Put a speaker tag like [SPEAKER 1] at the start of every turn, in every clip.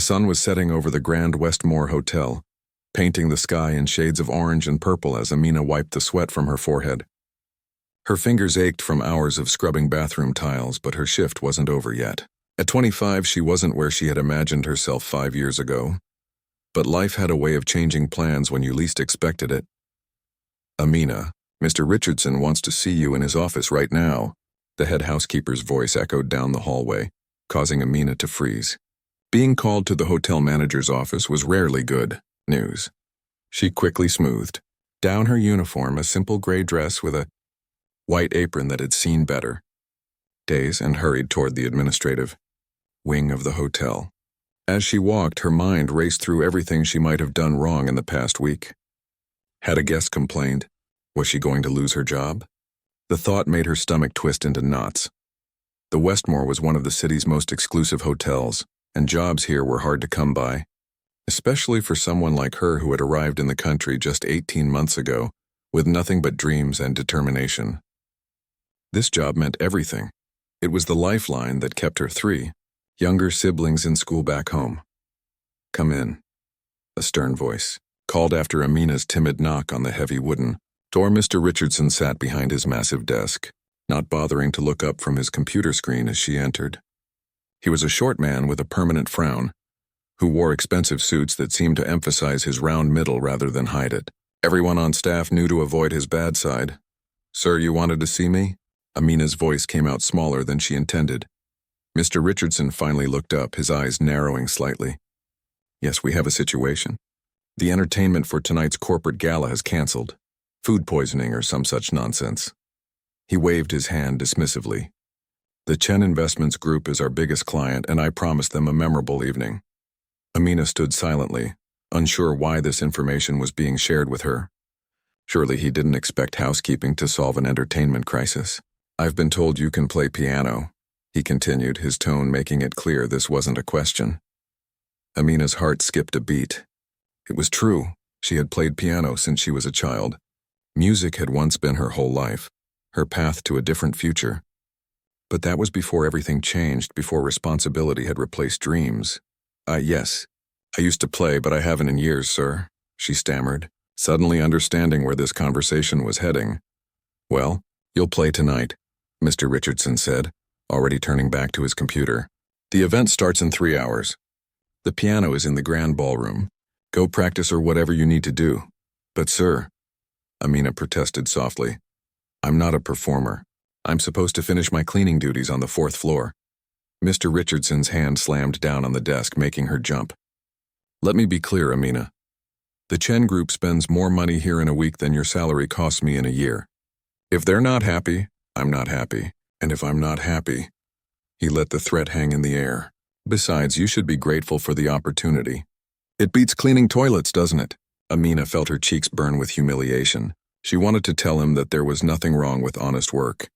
[SPEAKER 1] sun was setting over the Grand Westmore Hotel, painting the sky in shades of orange and purple as Amina wiped the sweat from her forehead. Her fingers ached from hours of scrubbing bathroom tiles, but her shift wasn't over yet. At 25, she wasn't where she had imagined herself 5 years ago. But life had a way of changing plans when you least expected it. "Amina, Mr. Richardson wants to see you in his office right now," the head housekeeper's voice echoed down the hallway, causing Amina to freeze. Being called to the hotel manager's office was rarely good news. She quickly smoothed down her uniform, a simple gray dress with a white apron that had seen better days, and hurried toward the administrative wing of the hotel. As she walked, her mind raced through everything she might have done wrong in the past week. Had a guest complained? Was she going to lose her job? The thought made her stomach twist into knots. The Westmore was one of the city's most exclusive hotels, and jobs here were hard to come by, especially for someone like her who had arrived in the country just 18 months ago with nothing but dreams and determination. This job meant everything. It was the lifeline that kept her 3 younger siblings in school back home. "Come in," a stern voice called after Amina's timid knock on the heavy wooden door. Mr. Richardson sat behind his massive desk, not bothering to look up from his computer screen as she entered. He was a short man with a permanent frown, who wore expensive suits that seemed to emphasize his round middle rather than hide it. Everyone on staff knew to avoid his bad side. "Sir, you wanted to see me?" Amina's voice came out smaller than she intended. Mr. Richardson finally looked up, his eyes narrowing slightly. "Yes, we have a situation. The entertainment for tonight's corporate gala has canceled. Food poisoning or some such nonsense." He waved his hand dismissively. "The Chen Investments Group is our biggest client, and I promised them a memorable evening." Amina stood silently, unsure why this information was being shared with her. Surely he didn't expect housekeeping to solve an entertainment crisis. "I've been told you can play piano," he continued, his tone making it clear this wasn't a question. Amina's heart skipped a beat. It was true. She had played piano since she was a child. Music had once been her whole life, her path to a different future. But that was before everything changed, before responsibility had replaced dreams. Yes, I used to play, but I haven't in years, sir," she stammered, suddenly understanding where this conversation was heading. "Well, you'll play tonight," Mr. Richardson said, already turning back to his computer. "The event starts in 3 hours. The piano is in the grand ballroom. Go practice or whatever you need to do." "But sir," Amina protested softly, "I'm not a performer. I'm supposed to finish my cleaning duties on the 4th floor." Mr. Richardson's hand slammed down on the desk, making her jump. "Let me be clear, Amina. The Chen Group spends more money here in a week than your salary costs me in a year. If they're not happy, I'm not happy. And if I'm not happy..." He let the threat hang in the air. "Besides, you should be grateful for the opportunity. It beats cleaning toilets, doesn't it?" Amina felt her cheeks burn with humiliation. She wanted to tell him that there was nothing wrong with honest work,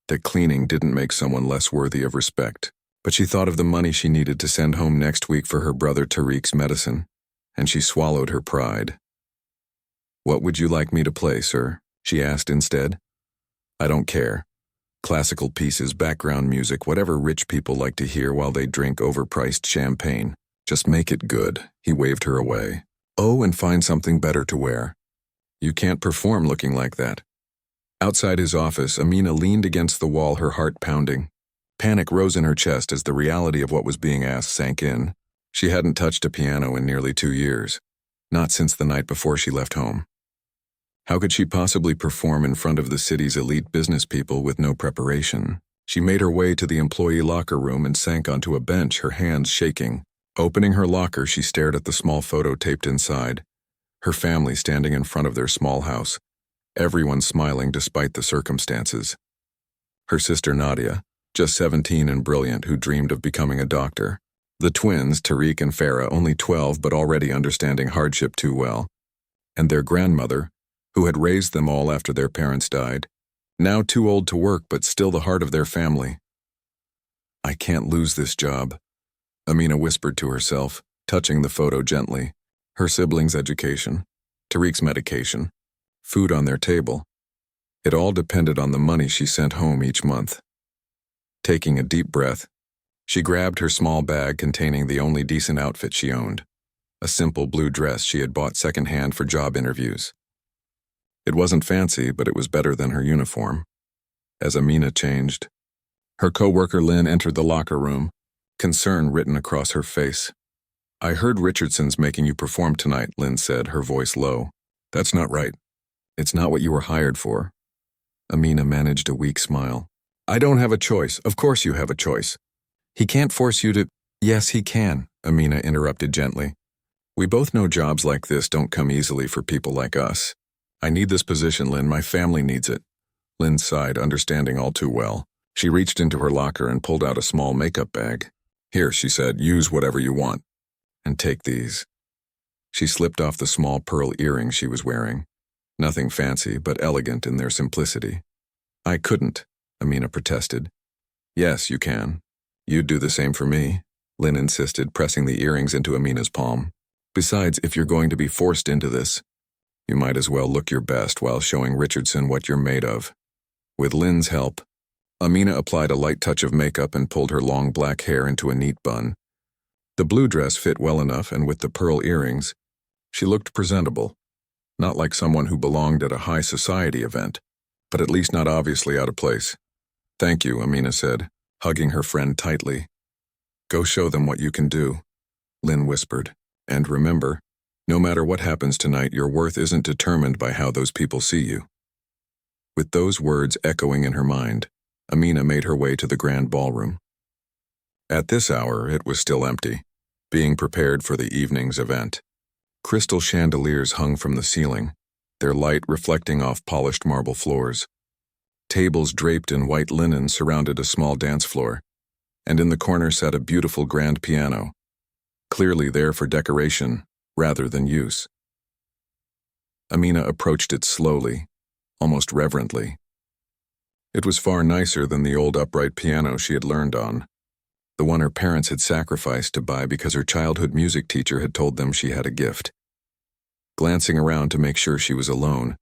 [SPEAKER 1] that cleaning didn't make someone less worthy of respect. But she thought of the money she needed to send home next week for her brother Tariq's medicine, and she swallowed her pride. "What would you like me to play, sir?" she asked instead. "I don't care. Classical pieces, background music, whatever rich people like to hear while they drink overpriced champagne. Just make it good," he waved her away. "Oh, and find something better to wear. You can't perform looking like that." Outside his office, Amina leaned against the wall, her heart pounding. Panic rose in her chest as the reality of what was being asked sank in. She hadn't touched a piano in nearly 2 years, not since the night before she left home. How could she possibly perform in front of the city's elite business people with no preparation? She made her way to the employee locker room and sank onto a bench, her hands shaking. Opening her locker, she stared at the small photo taped inside. Her family standing in front of their small house, everyone smiling despite the circumstances. Her sister Nadia, just 17 and brilliant, who dreamed of becoming a doctor. The twins, Tariq and Farah, only 12 but already understanding hardship too well. And their grandmother, who had raised them all after their parents died, now too old to work but still the heart of their family. "I can't lose this job," Amina whispered to herself, touching the photo gently. Her siblings' education, Tariq's medication, food on their table. It all depended on the money she sent home each month. Taking a deep breath, She grabbed her small bag containing the only decent outfit she owned, a simple blue dress she had bought secondhand for job interviews. It wasn't fancy, but it was better than her uniform. As Amina changed, her coworker Lynn entered the locker room, concern written across her face. "I heard Richardson's making you perform tonight," Lynn said, her voice low. "That's not right. It's not what you were hired for." Amina managed a weak smile. "I don't have a choice. Of course you have a choice. He can't force you to—" "Yes, he can," Amina interrupted gently. "We both know jobs like this don't come easily for people like us. I need this position, Lynn. My family needs it." Lynn sighed, understanding all too well. She reached into her locker and pulled out a small makeup bag. "Here," she said, "use whatever you want. And take these." She slipped off the small pearl earrings she was wearing. Nothing fancy, but elegant in their simplicity. "I couldn't," Amina protested. "Yes, you can. You'd do the same for me," Lynn insisted, pressing the earrings into Amina's palm. "Besides, if you're going to be forced into this, you might as well look your best while showing Richardson what you're made of." With Lynn's help, Amina applied a light touch of makeup and pulled her long black hair into a neat bun. The blue dress fit well enough, and with the pearl earrings, she looked presentable. Not like someone who belonged at a high society event, but at least not obviously out of place. "Thank you," Amina said, hugging her friend tightly. "Go show them what you can do," Lynn whispered. "And remember, no matter what happens tonight, your worth isn't determined by how those people see you." With those words echoing in her mind, Amina made her way to the grand ballroom. At this hour, it was still empty, being prepared for the evening's event. Crystal chandeliers hung from the ceiling, their light reflecting off polished marble floors. Tables draped in white linen surrounded a small dance floor, and in the corner sat a beautiful grand piano, clearly there for decoration rather than use. Amina approached it slowly, almost reverently. It was far nicer than the old upright piano she had learned on, the one her parents had sacrificed to buy because her childhood music teacher had told them she had a gift. Glancing around to make sure she was alone,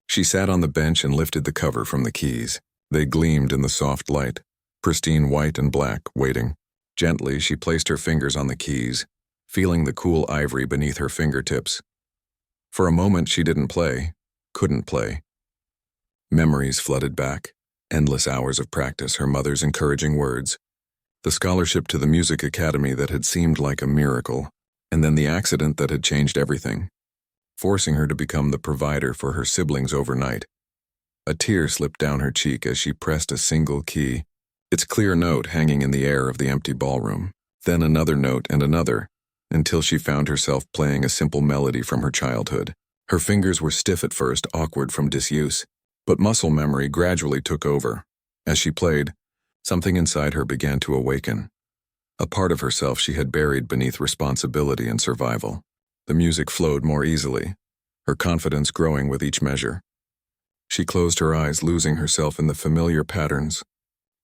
[SPEAKER 1] she sat on the bench and lifted the cover from the keys. They gleamed in the soft light, pristine white and black, waiting. Gently, she placed her fingers on the keys, feeling the cool ivory beneath her fingertips. For a moment she didn't play, couldn't play. Memories flooded back, endless hours of practice, her mother's encouraging words, the scholarship to the music academy that had seemed like a miracle, and then the accident that had changed everything, forcing her to become the provider for her siblings overnight. A tear slipped down her cheek as she pressed a single key, its clear note hanging in the air of the empty ballroom, then another note and another, until she found herself playing a simple melody from her childhood. Her fingers were stiff at first, awkward from disuse, but muscle memory gradually took over. As she played, something inside her began to awaken. A part of herself she had buried beneath responsibility and survival. The music flowed more easily, her confidence growing with each measure. She closed her eyes, losing herself in the familiar patterns,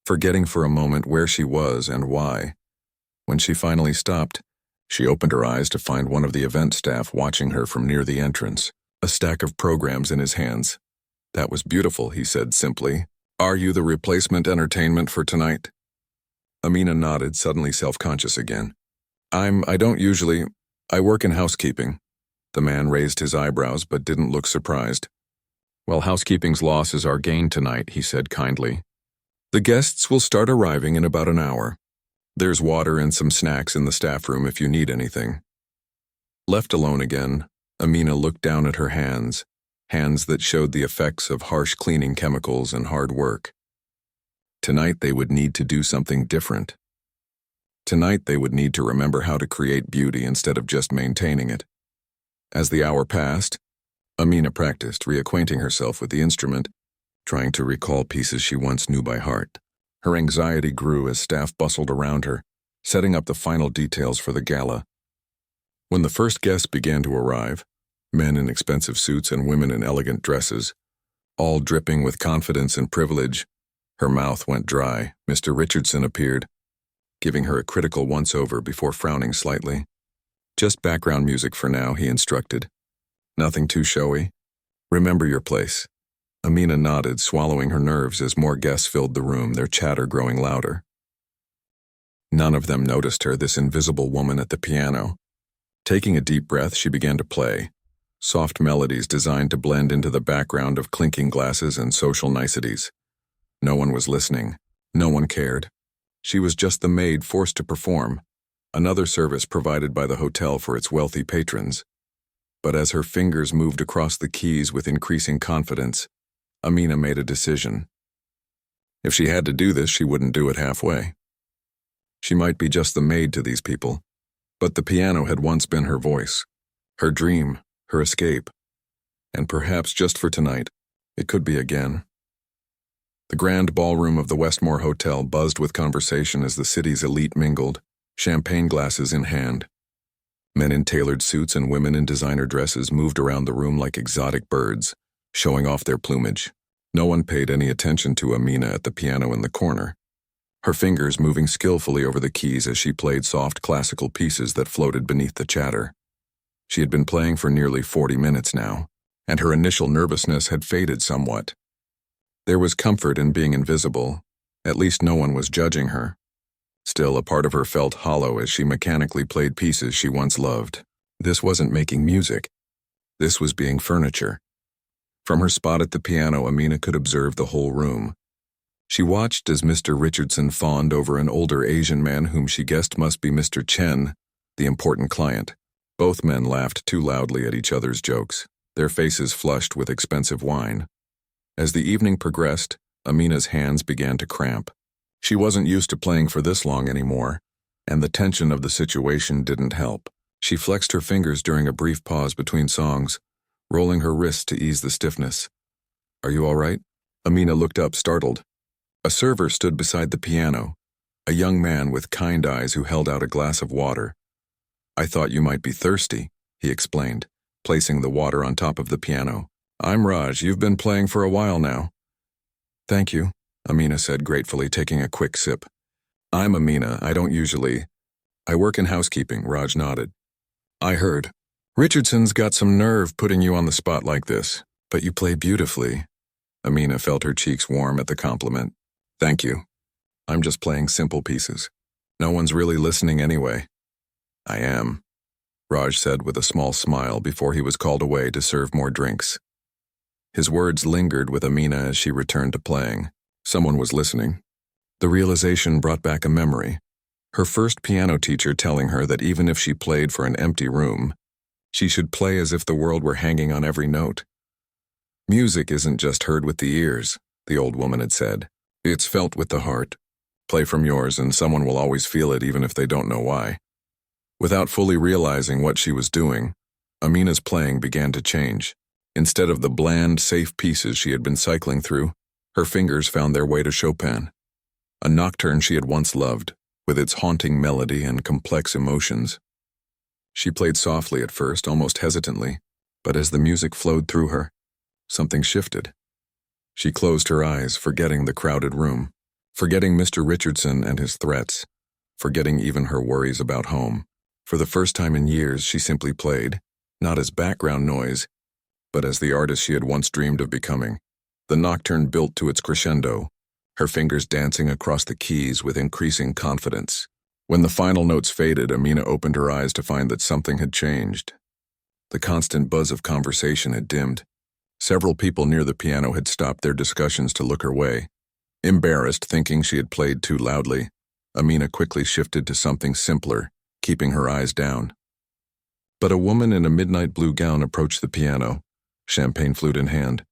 [SPEAKER 1] forgetting for a moment where she was and why. When she finally stopped, she opened her eyes to find one of the event staff watching her from near the entrance, a stack of programs in his hands. "That was beautiful," he said simply. "Are you the replacement entertainment for tonight?" Amina nodded, suddenly self-conscious again. I don't usually, I work in housekeeping." The man raised his eyebrows but didn't look surprised. "Well, housekeeping's loss is our gain tonight," he said kindly. "The guests will start arriving in about an hour. There's water and some snacks in the staff room if you need anything." Left alone again, Amina looked down at her hands that showed the effects of harsh cleaning chemicals and hard work. Tonight they would need to do something different. Tonight they would need to remember how to create beauty instead of just maintaining it. As the hour passed, Amina practiced, reacquainting herself with the instrument, trying to recall pieces she once knew by heart. Her anxiety grew as staff bustled around her, setting up the final details for the gala. When the first guests began to arrive, men in expensive suits and women in elegant dresses, all dripping with confidence and privilege, her mouth went dry. Mr. Richardson appeared, giving her a critical once-over before frowning slightly. "Just background music for now," he instructed. "Nothing too showy. Remember your place." Amina nodded, swallowing her nerves as more guests filled the room, their chatter growing louder. None of them noticed her, this invisible woman at the piano. Taking a deep breath, she began to play. Soft melodies designed to blend into the background of clinking glasses and social niceties. No one was listening. No one cared. She was just the maid forced to perform, another service provided by the hotel for its wealthy patrons. But as her fingers moved across the keys with increasing confidence, Amina made a decision. If she had to do this, she wouldn't do it halfway. She might be just the maid to these people, but the piano had once been her voice, her dream, her escape. And perhaps just for tonight, it could be again. The grand ballroom of the Westmore Hotel buzzed with conversation as the city's elite mingled, champagne glasses in hand. Men in tailored suits and women in designer dresses moved around the room like exotic birds, showing off their plumage. No one paid any attention to Amina at the piano in the corner, her fingers moving skillfully over the keys as she played soft classical pieces that floated beneath the chatter. She had been playing for nearly 40 minutes now, and her initial nervousness had faded somewhat. There was comfort in being invisible. At least no one was judging her. Still, a part of her felt hollow as she mechanically played pieces she once loved. This wasn't making music. This was being furniture. From her spot at the piano, Amina could observe the whole room. She watched as Mr. Richardson fawned over an older Asian man whom she guessed must be Mr. Chen, the important client. Both men laughed too loudly at each other's jokes, their faces flushed with expensive wine. As the evening progressed, Amina's hands began to cramp. She wasn't used to playing for this long anymore, and the tension of the situation didn't help. She flexed her fingers during a brief pause between songs, rolling her wrists to ease the stiffness. "Are you all right?" Amina looked up, startled. A server stood beside the piano, a young man with kind eyes who held out a glass of water. "I thought you might be thirsty," he explained, placing the water on top of the piano. "I'm Raj. You've been playing for a while now." "Thank you," Amina said gratefully, taking a quick sip. "I'm Amina. I work in housekeeping," Raj nodded. "I heard. Richardson's got some nerve putting you on the spot like this, but you play beautifully." Amina felt her cheeks warm at the compliment. "Thank you. I'm just playing simple pieces. No one's really listening anyway." "I am," Raj said with a small smile before he was called away to serve more drinks. His words lingered with Amina as she returned to playing. Someone was listening. The realization brought back a memory. Her first piano teacher telling her that even if she played for an empty room, she should play as if the world were hanging on every note. "Music isn't just heard with the ears," the old woman had said. "It's felt with the heart. Play from yours and someone will always feel it even if they don't know why." Without fully realizing what she was doing, Amina's playing began to change. Instead of the bland, safe pieces she had been cycling through, her fingers found their way to Chopin, a nocturne she had once loved, with its haunting melody and complex emotions. She played softly at first, almost hesitantly, but as the music flowed through her, something shifted. She closed her eyes, forgetting the crowded room, forgetting Mr. Richardson and his threats, forgetting even her worries about home. For the first time in years, she simply played, not as background noise, but as the artist she had once dreamed of becoming. The nocturne built to its crescendo, her fingers dancing across the keys with increasing confidence. When the final notes faded, Amina opened her eyes to find that something had changed. The constant buzz of conversation had dimmed. Several people near the piano had stopped their discussions to look her way. Embarrassed, thinking she had played too loudly, Amina quickly shifted to something simpler, keeping her eyes down. But a woman in a midnight blue gown approached the piano, champagne flute in hand.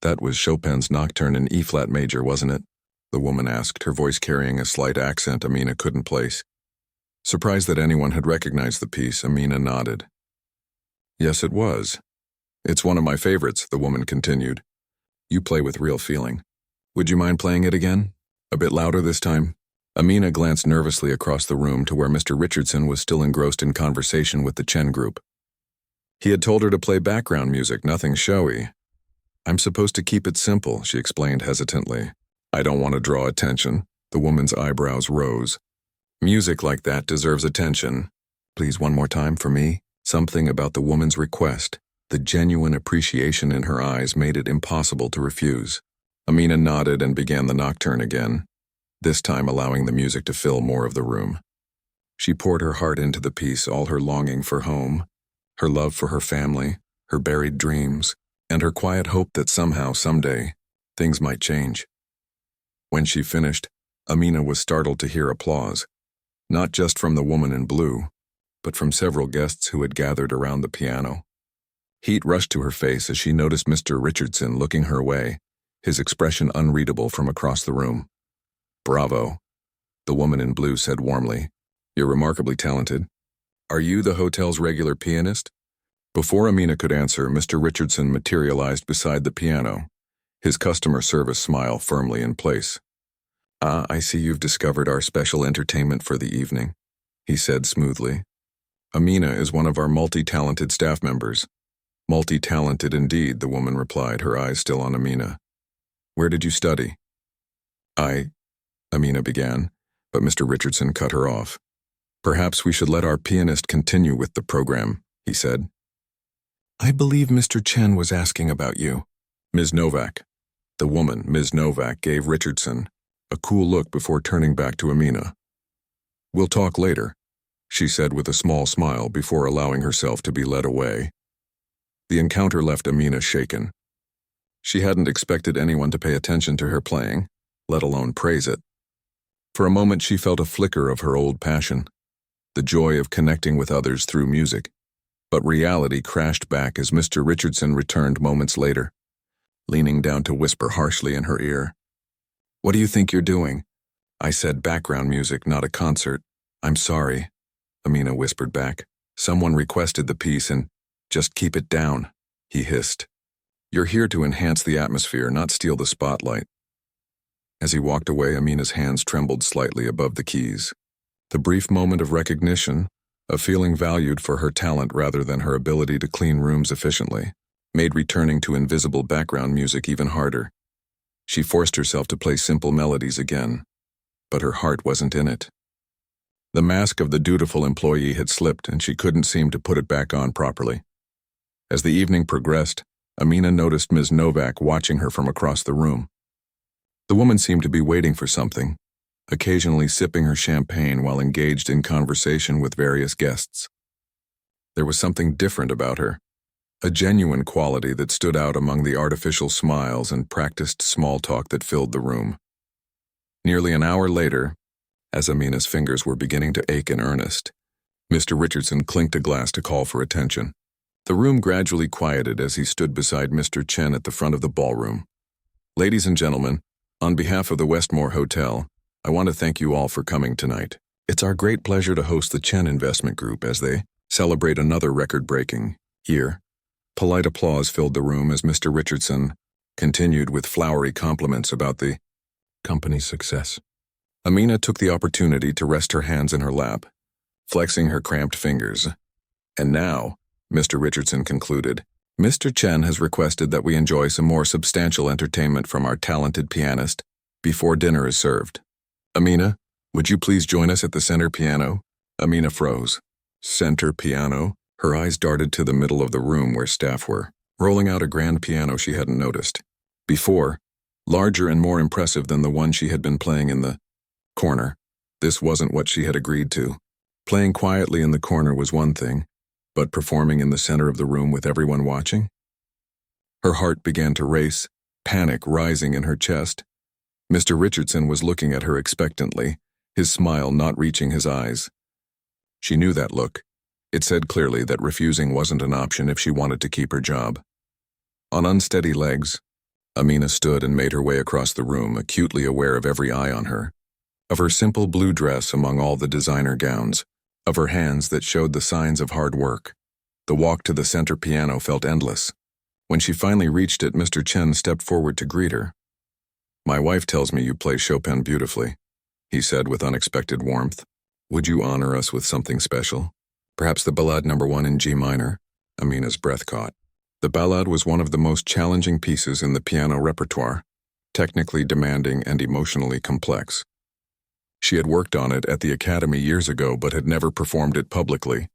[SPEAKER 1] "That was Chopin's Nocturne in E-flat major, wasn't it?" the woman asked, her voice carrying a slight accent Amina couldn't place. Surprised that anyone had recognized the piece, Amina nodded. "Yes, it was. It's one of my favorites," the woman continued. "You play with real feeling. Would you mind playing it again? A bit louder this time?" Amina glanced nervously across the room to where Mr. Richardson was still engrossed in conversation with the Chen group. He had told her to play background music, nothing showy. "I'm supposed to keep it simple," she explained hesitantly. "I don't want to draw attention." The woman's eyebrows rose. "Music like that deserves attention. Please, one more time for me." Something about the woman's request, the genuine appreciation in her eyes, made it impossible to refuse. Amina nodded and began the nocturne again. this time allowing the music to fill more of the room. She poured her heart into the piece, all her longing for home, her love for her family, her buried dreams, and her quiet hope that somehow, someday, things might change. When she finished, Amina was startled to hear applause, not just from the woman in blue, but from several guests who had gathered around the piano. Heat rushed to her face as she noticed Mr. Richardson looking her way, his expression unreadable from across the room. "Bravo," the woman in blue said warmly. "You're remarkably talented. Are you the hotel's regular pianist?" Before Amina could answer, Mr. Richardson materialized beside the piano, his customer service smile firmly in place. "Ah, I see you've discovered our special entertainment for the evening," he said smoothly. "Amina is one of our multi-talented staff members." "Multi-talented indeed," the woman replied, her eyes still on Amina. "Where did you study?" Amina began, but Mr. Richardson cut her off. "Perhaps we should let our pianist continue with the program," he said. "I believe Mr. Chen was asking about you." "Ms. Novak." The woman, Ms. Novak, gave Richardson a cool look before turning back to Amina. "We'll talk later," she said with a small smile before allowing herself to be led away. The encounter left Amina shaken. She hadn't expected anyone to pay attention to her playing, let alone praise it. For a moment she felt a flicker of her old passion, the joy of connecting with others through music. But reality crashed back as Mr. Richardson returned moments later, leaning down to whisper harshly in her ear. "What do you think you're doing?" "I said background music, not a concert." "I'm sorry," Amina whispered back. "Someone requested the piece and just keep it down," he hissed. "You're here to enhance the atmosphere, not steal the spotlight." As he walked away, Amina's hands trembled slightly above the keys. The brief moment of recognition, of feeling valued for her talent rather than her ability to clean rooms efficiently, made returning to invisible background music even harder. She forced herself to play simple melodies again, but her heart wasn't in it. The mask of the dutiful employee had slipped and she couldn't seem to put it back on properly. As the evening progressed, Amina noticed Ms. Novak watching her from across the room. The woman seemed to be waiting for something, occasionally sipping her champagne while engaged in conversation with various guests. There was something different about her, a genuine quality that stood out among the artificial smiles and practiced small talk that filled the room. Nearly an hour later, as Amina's fingers were beginning to ache in earnest, Mr. Richardson clinked a glass to call for attention. The room gradually quieted as he stood beside Mr. Chen at the front of the ballroom. "Ladies and gentlemen, on behalf of the Westmore Hotel, I want to thank you all for coming tonight. It's our great pleasure to host the Chen Investment Group as they celebrate another record-breaking year." Polite applause filled the room as Mr. Richardson continued with flowery compliments about the company's success. Amina took the opportunity to rest her hands in her lap, flexing her cramped fingers. "And now," Mr. Richardson concluded, "Mr. Chen has requested that we enjoy some more substantial entertainment from our talented pianist before dinner is served. Amina, would you please join us at the center piano?" Amina froze. Center piano? Her eyes darted to the middle of the room where staff were, rolling out a grand piano she hadn't noticed before, larger and more impressive than the one she had been playing in the corner. This wasn't what she had agreed to. Playing quietly in the corner was one thing, but performing in the center of the room with everyone watching? Her heart began to race, panic rising in her chest. Mr. Richardson was looking at her expectantly, his smile not reaching his eyes. She knew that look. It said clearly that refusing wasn't an option if she wanted to keep her job. On unsteady legs, Amina stood and made her way across the room, acutely aware of every eye on her, of her simple blue dress among all the designer gowns, of her hands that showed the signs of hard work. The walk to the center piano felt endless. When she finally reached it, Mr. Chen stepped forward to greet her. "My wife tells me you play Chopin beautifully," he said with unexpected warmth. "Would you honor us with something special? Perhaps the Ballade No. 1 in G minor?" Amina's breath caught. The ballade was one of the most challenging pieces in the piano repertoire, technically demanding and emotionally complex. She had worked on it at the Academy years ago but had never performed it publicly.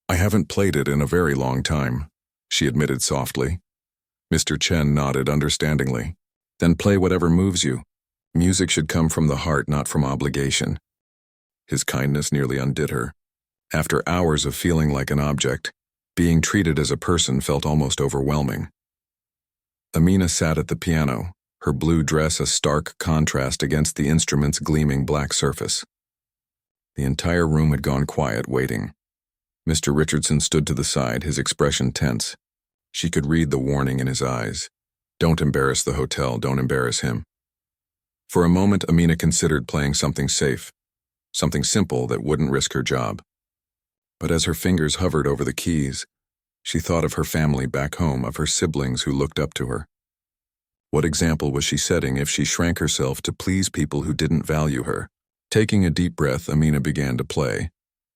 [SPEAKER 1] I haven't played it in a very long time," she admitted softly. Mr. Chen nodded understandingly. "Then play whatever moves you." Music should come from the heart, not from obligation. His kindness nearly undid her. After hours of feeling like an object, being treated as a person felt almost overwhelming. Amina sat at the piano, her blue dress a stark contrast against the instrument's gleaming black surface. The entire room had gone quiet, waiting. Mr. Richardson stood to the side, his expression tense. She could read the warning in his eyes. Don't embarrass the hotel, don't embarrass him. For a moment, Amina considered playing something safe, something simple that wouldn't risk her job. But as her fingers hovered over the keys, she thought of her family back home, of her siblings who looked up to her. What example was she setting if she shrank herself to please people who didn't value her? Taking a deep breath, Amina began to play.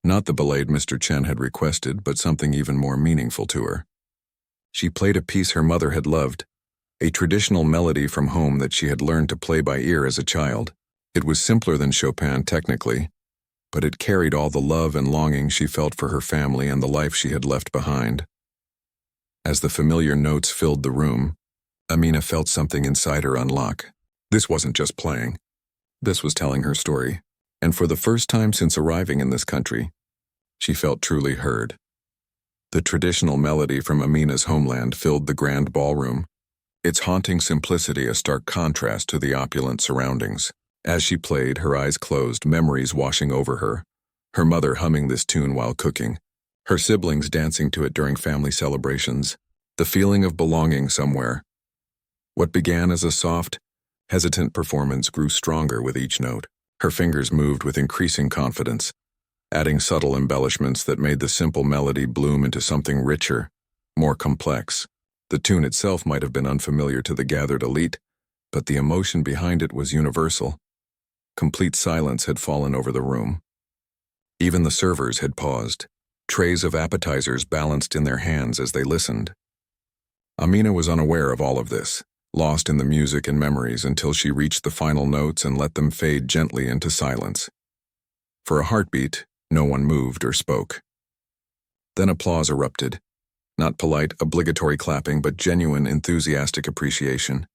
[SPEAKER 1] Not the ballade Mr. Chen had requested, but something even more meaningful to her. She played a piece her mother had loved, a traditional melody from home that she had learned to play by ear as a child. It was simpler than Chopin technically, but it carried all the love and longing she felt for her family and the life she had left behind. As the familiar notes filled the room, Amina felt something inside her unlock. This wasn't just playing. This was telling her story, and for the first time since arriving in this country, she felt truly heard. The traditional melody from Amina's homeland filled the grand ballroom, its haunting simplicity a stark contrast to the opulent surroundings. As she played, her eyes closed, memories washing over her. Her mother humming this tune while cooking, her siblings dancing to it during family celebrations, the feeling of belonging somewhere. What began as a soft, hesitant performance grew stronger with each note. Her fingers moved with increasing confidence, adding subtle embellishments that made the simple melody bloom into something richer, more complex. The tune itself might have been unfamiliar to the gathered elite, but the emotion behind it was universal. Complete silence had fallen over the room. Even the servers had paused, trays of appetizers balanced in their hands as they listened. Amina was unaware of all of this, lost in the music and memories until she reached the final notes and let them fade gently into silence. For a heartbeat, no one moved or spoke. Then applause erupted. Not polite, obligatory clapping, but genuine, enthusiastic appreciation.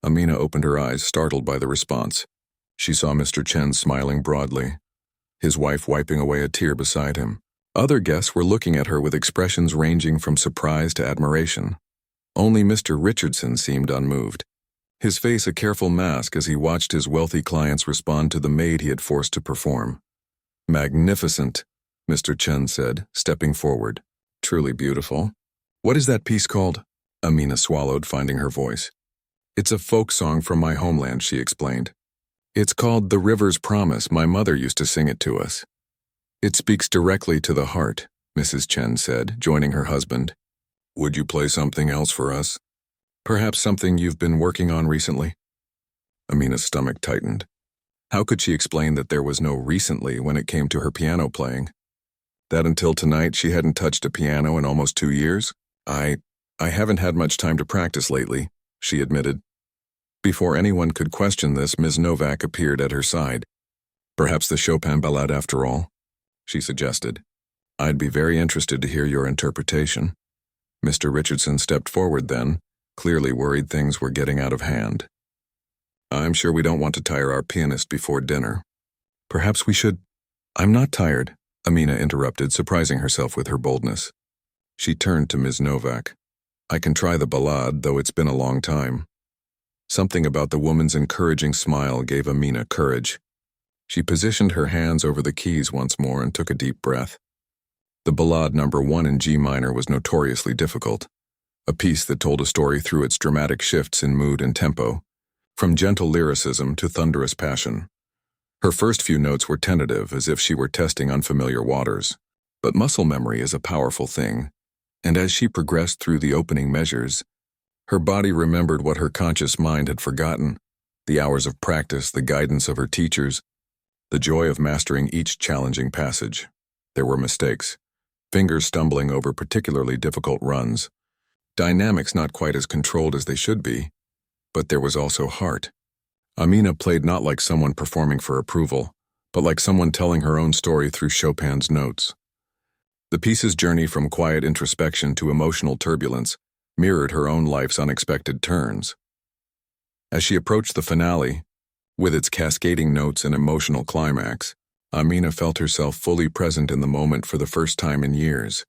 [SPEAKER 1] Amina opened her eyes, startled by the response. She saw Mr. Chen smiling broadly, his wife wiping away a tear beside him. Other guests were looking at her with expressions ranging from surprise to admiration. Only Mr. Richardson seemed unmoved, his face a careful mask as he watched his wealthy clients respond to the maid he had forced to perform. Magnificent, Mr. Chen said, stepping forward. Truly beautiful. What is that piece called? Amina swallowed, finding her voice. It's a folk song from my homeland, she explained. It's called The River's Promise. My mother used to sing it to us. It speaks directly to the heart, Mrs. Chen said, joining her husband. Would you play something else for us? Perhaps something you've been working on recently? Amina's stomach tightened. How could she explain that there was no recently when it came to her piano playing? That until tonight she hadn't touched a piano in almost 2 years? I haven't had much time to practice lately, she admitted. Before anyone could question this, Ms. Novak appeared at her side. Perhaps the Chopin ballade after all, she suggested. I'd be very interested to hear your interpretation. Mr. Richardson stepped forward then, clearly worried things were getting out of hand. I'm sure we don't want to tire our pianist before dinner. Perhaps we should... I'm not tired, Amina interrupted, surprising herself with her boldness. She turned to Ms. Novak. I can try the ballade, though it's been a long time. Something about the woman's encouraging smile gave Amina courage. She positioned her hands over the keys once more and took a deep breath. The ballade number 1 in G minor was notoriously difficult, a piece that told a story through its dramatic shifts in mood and tempo, from gentle lyricism to thunderous passion. Her first few notes were tentative, as if she were testing unfamiliar waters. But muscle memory is a powerful thing, and as she progressed through the opening measures, her body remembered what her conscious mind had forgotten: the hours of practice, the guidance of her teachers, the joy of mastering each challenging passage. There were mistakes, fingers stumbling over particularly difficult runs, dynamics not quite as controlled as they should be, but there was also heart. Amina played not like someone performing for approval, but like someone telling her own story through Chopin's notes. The piece's journey from quiet introspection to emotional turbulence mirrored her own life's unexpected turns. As she approached the finale, With its cascading notes and emotional climax, Amina felt herself fully present in the moment for the first time in years,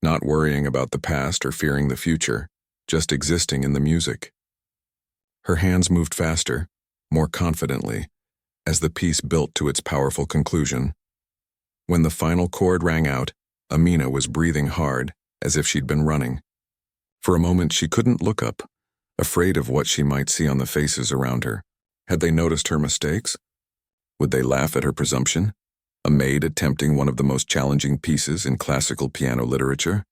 [SPEAKER 1] not worrying about the past or fearing the future, just existing in the music. Her hands moved faster, more confidently, as the piece built to its powerful conclusion. When the final chord rang out, Amina was breathing hard, as if she'd been running. For a moment she couldn't look up, afraid of what she might see on the faces around her. Had they noticed her mistakes? Would they laugh at her presumption? A maid attempting one of the most challenging pieces in classical piano literature?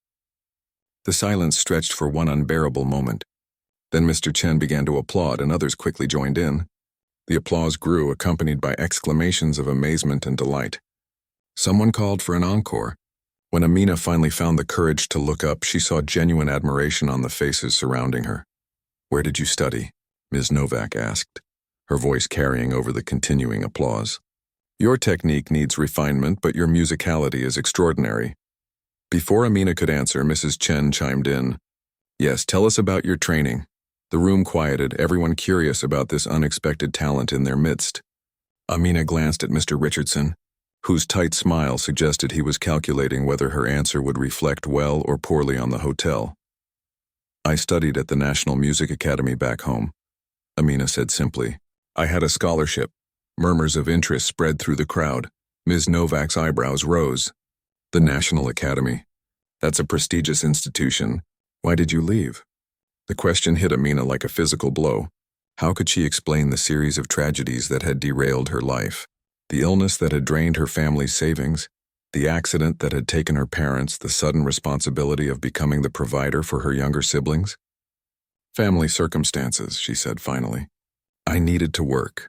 [SPEAKER 1] The silence stretched for one unbearable moment. Then Mr. Chen began to applaud and others quickly joined in. The applause grew, accompanied by exclamations of amazement and delight. Someone called for an encore. When Amina finally found the courage to look up, she saw genuine admiration on the faces surrounding her. "Where did you study?" Ms. Novak asked, her voice carrying over the continuing applause. "Your technique needs refinement, but your musicality is extraordinary." Before Amina could answer, Mrs. Chen chimed in. "Yes, tell us about your training." The room quieted, everyone curious about this unexpected talent in their midst. Amina glanced at Mr. Richardson, whose tight smile suggested he was calculating whether her answer would reflect well or poorly on the hotel. "I studied at the National Music Academy back home," Amina said simply. "I had a scholarship." Murmurs of interest spread through the crowd. Ms. Novak's eyebrows rose. "The National Academy. That's a prestigious institution. Why did you leave?" The question hit Amina like a physical blow. How could she explain the series of tragedies that had derailed her life? The illness that had drained her family's savings, the accident that had taken her parents, the sudden responsibility of becoming the provider for her younger siblings? "Family circumstances," she said finally. "I needed to work."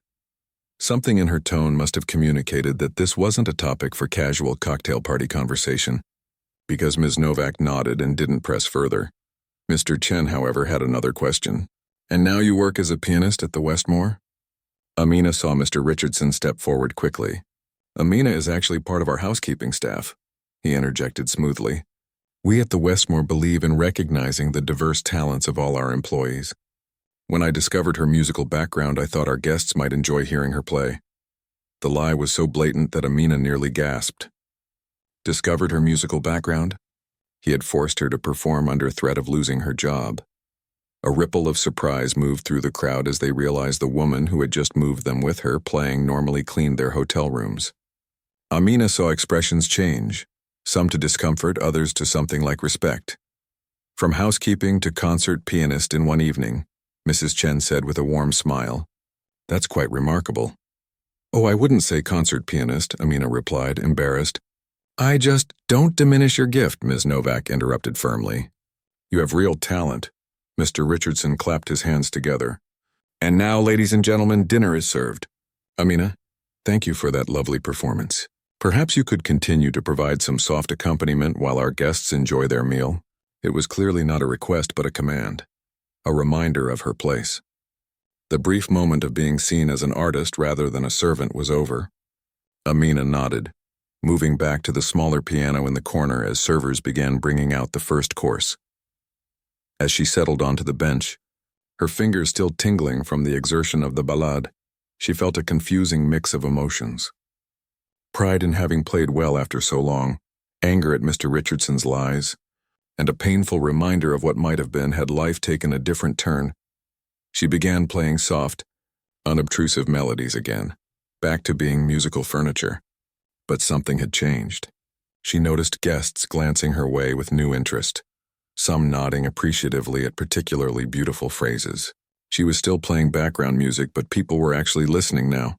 [SPEAKER 1] Something in her tone must have communicated that this wasn't a topic for casual cocktail party conversation, because Ms. Novak nodded and didn't press further. Mr. Chen, however, had another question. "And now you work as a pianist at the Westmore?" Amina saw Mr. Richardson step forward quickly. "Amina is actually part of our housekeeping staff," he interjected smoothly. "We at the Westmore believe in recognizing the diverse talents of all our employees. When I discovered her musical background, I thought our guests might enjoy hearing her play." The lie was so blatant that Amina nearly gasped. Discovered her musical background? He had forced her to perform under threat of losing her job. A ripple of surprise moved through the crowd as they realized the woman who had just moved them with her playing normally cleaned their hotel rooms. Amina saw expressions change, some to discomfort, others to something like respect. "From housekeeping to concert pianist in one evening," Mrs. Chen said with a warm smile. "That's quite remarkable." "Oh, I wouldn't say concert pianist," Amina replied, embarrassed. "Don't diminish your gift," Ms. Novak interrupted firmly. "You have real talent." Mr. Richardson clapped his hands together. "And now, ladies and gentlemen, dinner is served." "Amina, thank you for that lovely performance. Perhaps you could continue to provide some soft accompaniment while our guests enjoy their meal." It was clearly not a request but a command, a reminder of her place. The brief moment of being seen as an artist rather than a servant was over. Amina nodded, moving back to the smaller piano in the corner as servers began bringing out the first course. As she settled onto the bench, her fingers still tingling from the exertion of the ballade, she felt a confusing mix of emotions. Pride in having played well after so long, anger at Mr. Richardson's lies, and a painful reminder of what might have been had life taken a different turn. She began playing soft, unobtrusive melodies again, back to being musical furniture. But something had changed. She noticed guests glancing her way with new interest, some nodding appreciatively at particularly beautiful phrases. She was still playing background music, but people were actually listening now.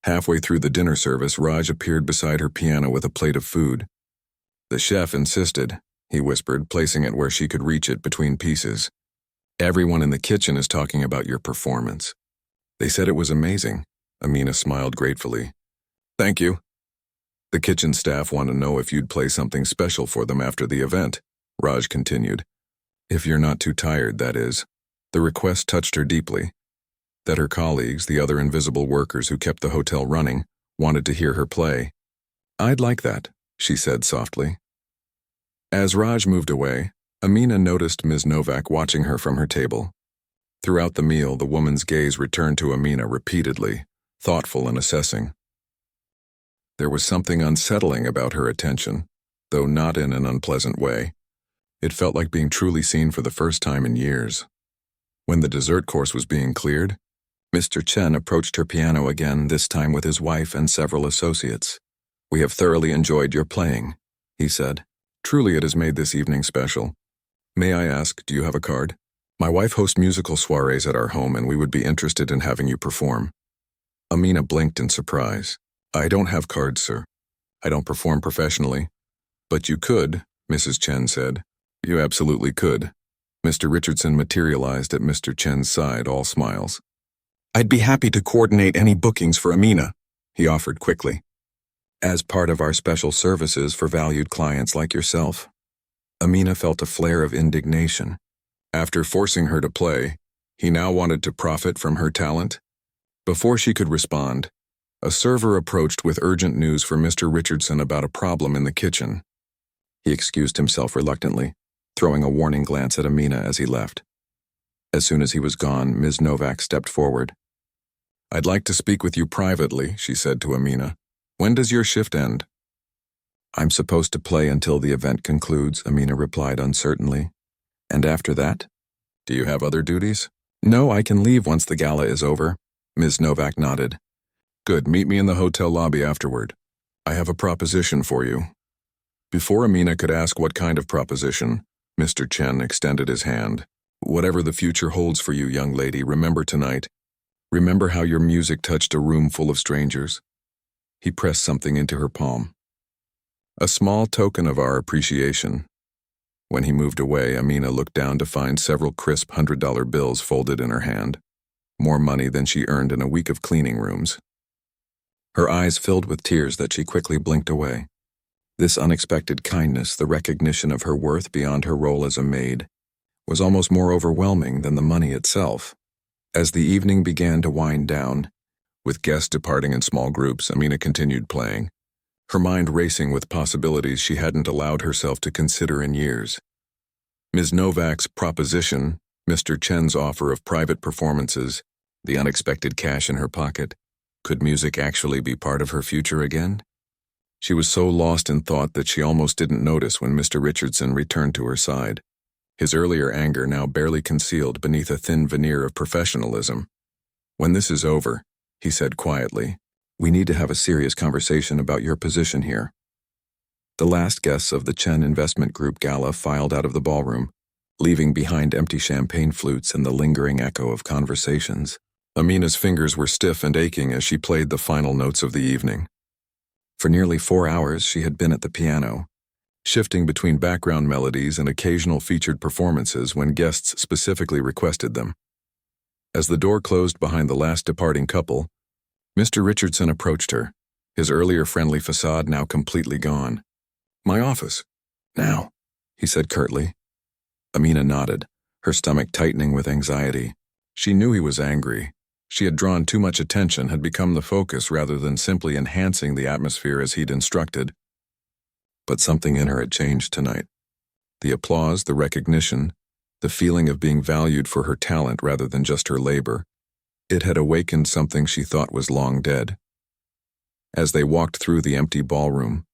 [SPEAKER 1] Halfway through the dinner service, Raj appeared beside her piano with a plate of food. "The chef insisted," he whispered, placing it where she could reach it between pieces. "Everyone in the kitchen is talking about your performance." "They said it was amazing." Amina smiled gratefully. "Thank you." "The kitchen staff want to know if you'd play something special for them after the event," Raj continued. "If you're not too tired, that is." The request touched her deeply. That her colleagues, the other invisible workers who kept the hotel running, wanted to hear her play. "I'd like that," she said softly. As Raj moved away, Amina noticed Ms. Novak watching her from her table. Throughout the meal, the woman's gaze returned to Amina repeatedly, thoughtful and assessing. There was something unsettling about her attention, though not in an unpleasant way. It felt like being truly seen for the first time in years. When the dessert course was being cleared, Mr. Chen approached her piano again, this time with his wife and several associates. "We have thoroughly enjoyed your playing," he said. "Truly it has made this evening special. May I ask, do you have a card? My wife hosts musical soirees at our home and we would be interested in having you perform." Amina blinked in surprise. "I don't have cards, sir. I don't perform professionally." "But you could," Mrs. Chen said. "You absolutely could." Mr. Richardson materialized at Mr. Chen's side, all smiles. "I'd be happy to coordinate any bookings for Amina," he offered quickly, "as part of our special services for valued clients like yourself." Amina felt a flare of indignation. After forcing her to play, he now wanted to profit from her talent? Before she could respond, a server approached with urgent news for Mr. Richardson about a problem in the kitchen. He excused himself reluctantly, throwing a warning glance at Amina as he left. As soon as he was gone, Ms. Novak stepped forward. "I'd like to speak with you privately," she said to Amina. "When does your shift end?" "I'm supposed to play until the event concludes," Amina replied uncertainly. "And after that?" "Do you have other duties?" "No, I can leave once the gala is over." Ms. Novak nodded. "Good, meet me in the hotel lobby afterward. I have a proposition for you." Before Amina could ask what kind of proposition, Mr. Chen extended his hand. "Whatever the future holds for you, young lady, remember tonight. Remember how your music touched a room full of strangers." He pressed something into her palm. "A small token of our appreciation." When he moved away, Amina looked down to find several crisp $100 bills folded in her hand. More money than she earned in a week of cleaning rooms. Her eyes filled with tears that she quickly blinked away. This unexpected kindness, the recognition of her worth beyond her role as a maid, was almost more overwhelming than the money itself. As the evening began to wind down, with guests departing in small groups, Amina continued playing, her mind racing with possibilities she hadn't allowed herself to consider in years. Ms. Novak's proposition, Mr. Chen's offer of private performances, the unexpected cash in her pocket. Could music actually be part of her future again? She was so lost in thought that she almost didn't notice when Mr. Richardson returned to her side, his earlier anger now barely concealed beneath a thin veneer of professionalism. "When this is over," he said quietly, "we need to have a serious conversation about your position here." The last guests of the Chen Investment Group Gala filed out of the ballroom, leaving behind empty champagne flutes and the lingering echo of conversations. Amina's fingers were stiff and aching as she played the final notes of the evening. For nearly 4 hours she had been at the piano, shifting between background melodies and occasional featured performances when guests specifically requested them. As the door closed behind the last departing couple, Mr. Richardson approached her, his earlier friendly facade now completely gone. "My office. Now," he said curtly. Amina nodded, her stomach tightening with anxiety. She knew he was angry. She had drawn too much attention, had become the focus rather than simply enhancing the atmosphere as he'd instructed. But something in her had changed tonight. The applause, the recognition, the feeling of being valued for her talent rather than just her labor. It had awakened something she thought was long dead. As they walked through the empty ballroom,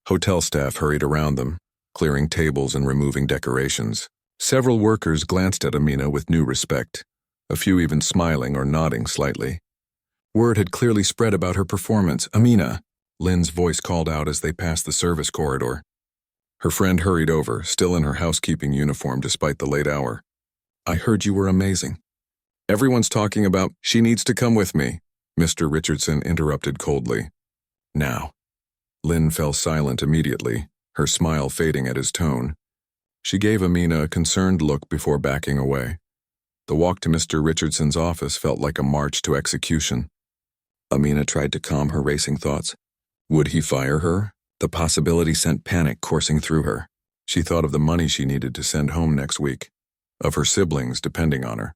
[SPEAKER 1] hotel staff hurried around them, clearing tables and removing decorations. Several workers glanced at Amina with new respect, a few even smiling or nodding slightly. Word had clearly spread about her performance. "Amina," Lynn's voice called out as they passed the service corridor. Her friend hurried over, still in her housekeeping uniform despite the late hour. "I heard you were amazing." "Everyone's talking about, she needs to come with me," Mr. Richardson interrupted coldly. "Now." Lynn fell silent immediately, her smile fading at his tone. She gave Amina a concerned look before backing away. The walk to Mr. Richardson's office felt like a march to execution. Amina tried to calm her racing thoughts. Would he fire her? The possibility sent panic coursing through her. She thought of the money she needed to send home next week, of her siblings depending on her.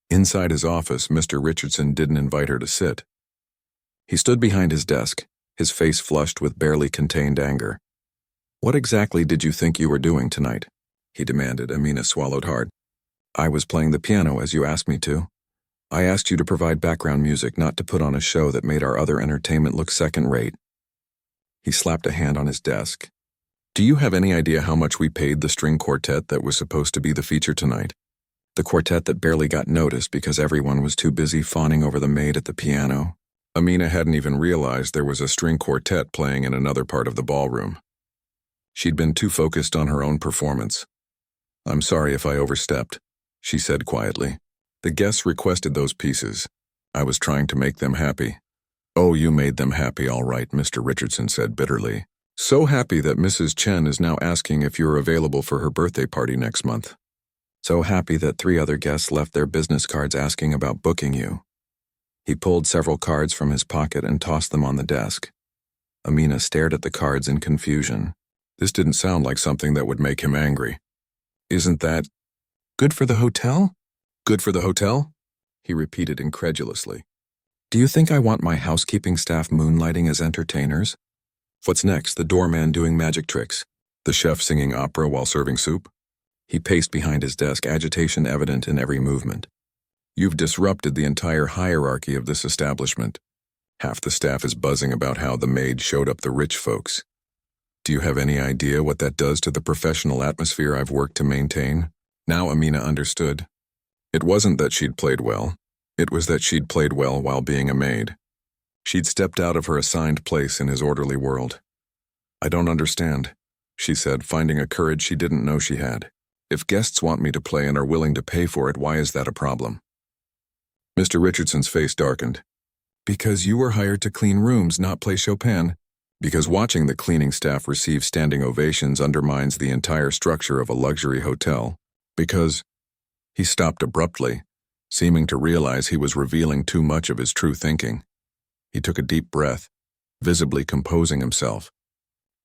[SPEAKER 1] Inside his office, Mr. Richardson didn't invite her to sit. He stood behind his desk, his face flushed with barely contained anger. "What exactly did you think you were doing tonight?" he demanded. Amina swallowed hard. "I was playing the piano as you asked me to." I asked you to provide background music, not to put on a show that made our other entertainment look second-rate." He slapped a hand on his desk. "Do you have any idea how much we paid the string quartet that was supposed to be the feature tonight? The quartet that barely got noticed because everyone was too busy fawning over the maid at the piano." Amina hadn't even realized there was a string quartet playing in another part of the ballroom. She'd been too focused on her own performance. "I'm sorry if I overstepped," she said quietly. "The guests requested those pieces. I was trying to make them happy." "Oh, you made them happy, all right," Mr. Richardson said bitterly. "So happy that Mrs. Chen is now asking if you're available for her birthday party next month. So happy that 3 other guests left their business cards asking about booking you." He pulled several cards from his pocket and tossed them on the desk. Amina stared at the cards in confusion. This didn't sound like something that would make him angry. "Isn't that good for the hotel? Good for the hotel?" he repeated incredulously. "Do you think I want my housekeeping staff moonlighting as entertainers? What's next, the doorman doing magic tricks? The chef singing opera while serving soup?" He paced behind his desk, agitation evident in every movement. "You've disrupted the entire hierarchy of this establishment. Half the staff is buzzing about how the maid showed up the rich folks. Do you have any idea what that does to the professional atmosphere I've worked to maintain?" Now Amina understood. It wasn't that she'd played well. It was that she'd played well while being a maid. She'd stepped out of her assigned place in his orderly world. "I don't understand," she said, finding a courage she didn't know she had. "If guests want me to play and are willing to pay for it, why is that a problem?" Mr. Richardson's face darkened. "Because you were hired to clean rooms, not play Chopin. Because watching the cleaning staff receive standing ovations undermines the entire structure of a luxury hotel. Because—" He stopped abruptly, seeming to realize he was revealing too much of his true thinking. He took a deep breath, visibly composing himself.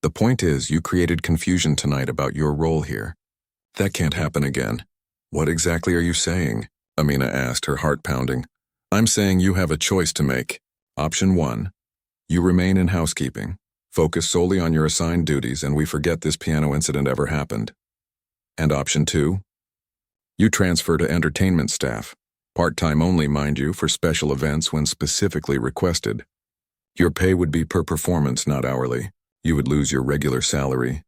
[SPEAKER 1] "The point is, you created confusion tonight about your role here. That can't happen again." "What exactly are you saying?" Amina asked, her heart pounding. "I'm saying you have a choice to make. Option 1, you remain in housekeeping, focus solely on your assigned duties, and we forget this piano incident ever happened. And option 2, you transfer to entertainment staff, part-time only, mind you, for special events when specifically requested. Your pay would be per performance, not hourly. You would lose your regular salary,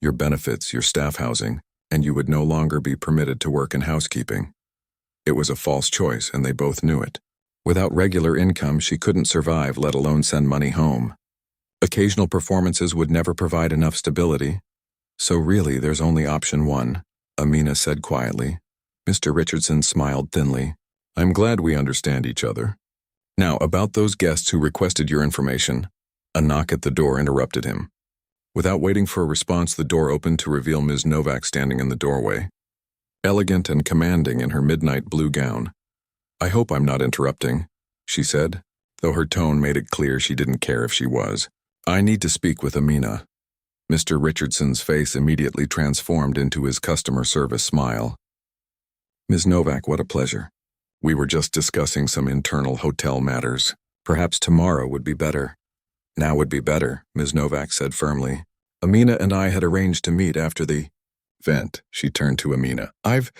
[SPEAKER 1] your benefits, your staff housing, and you would no longer be permitted to work in housekeeping." It was a false choice, and they both knew it. Without regular income, she couldn't survive, let alone send money home. Occasional performances would never provide enough stability. "So really, there's only option 1, Amina said quietly. Mr. Richardson smiled thinly. "I'm glad we understand each other. Now, about those guests who requested your information." A knock at the door interrupted him. Without waiting for a response, the door opened to reveal Ms. Novak standing in the doorway, elegant and commanding in her midnight blue gown. "I hope I'm not interrupting," she said, though her tone made it clear she didn't care if she was. "I need to speak with Amina." Mr. Richardson's face immediately transformed into his customer service smile. "Ms. Novak, what a pleasure. We were just discussing some internal hotel matters. Perhaps tomorrow would be better." "Now would be better," Ms. Novak said firmly. "Amina and I had arranged to meet after the event." She turned to Amina. "I've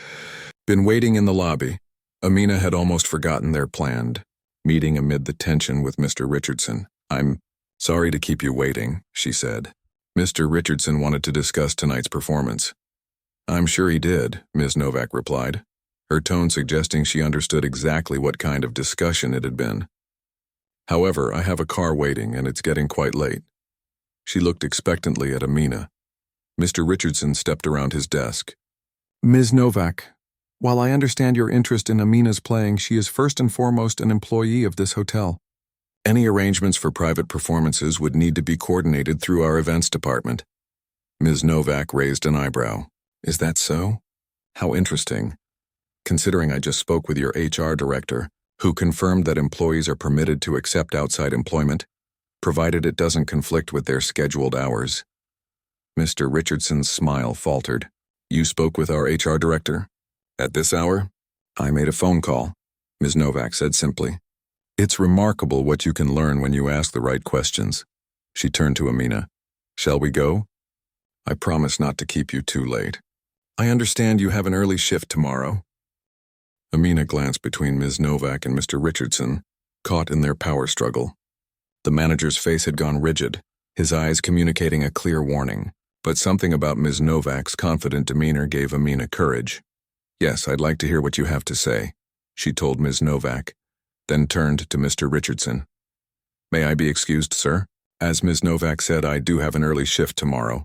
[SPEAKER 1] been waiting in the lobby." Amina had almost forgotten their planned meeting amid the tension with Mr. Richardson. "I'm sorry to keep you waiting," she said. "Mr. Richardson wanted to discuss tonight's performance." "I'm sure he did," Ms. Novak replied, her tone suggesting she understood exactly what kind of discussion it had been. "However, I have a car waiting and it's getting quite late." She looked expectantly at Amina. Mr. Richardson stepped around his desk. "Ms. Novak, while I understand your interest in Amina's playing, she is first and foremost an employee of this hotel. Any arrangements for private performances would need to be coordinated through our events department." Ms. Novak raised an eyebrow. "Is that so? How interesting. Considering I just spoke with your HR director, who confirmed that employees are permitted to accept outside employment, provided it doesn't conflict with their scheduled hours." Mr. Richardson's smile faltered. "You spoke with our HR director? At this hour?" "I made a phone call," Ms. Novak said simply. "It's remarkable what you can learn when you ask the right questions." She turned to Amina. "Shall we go? I promise not to keep you too late. I understand you have an early shift tomorrow." Amina glanced between Ms. Novak and Mr. Richardson, caught in their power struggle. The manager's face had gone rigid, his eyes communicating a clear warning, but something about Ms. Novak's confident demeanor gave Amina courage. "Yes, I'd like to hear what you have to say," she told Ms. Novak, then turned to Mr. Richardson. "May I be excused, sir? As Ms. Novak said, I do have an early shift tomorrow."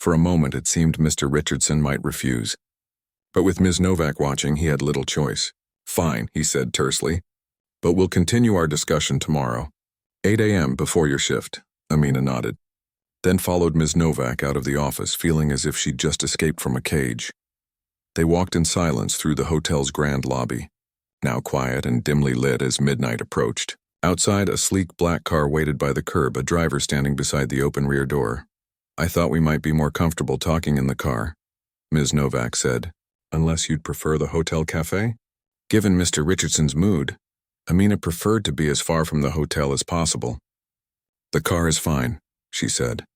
[SPEAKER 1] For a moment it seemed Mr. Richardson might refuse. But with Ms. Novak watching, he had little choice. "Fine," he said tersely, "but we'll continue our discussion tomorrow. 8 a.m. before your shift." Amina nodded, then followed Ms. Novak out of the office, feeling as if she'd just escaped from a cage. They walked in silence through the hotel's grand lobby, now quiet and dimly lit as midnight approached. Outside, a sleek black car waited by the curb, a driver standing beside the open rear door. "I thought we might be more comfortable talking in the car," Ms. Novak said. "Unless you'd prefer the hotel cafe?" Given Mr. Richardson's mood, Amina preferred to be as far from the hotel as possible. "The car is fine," she said,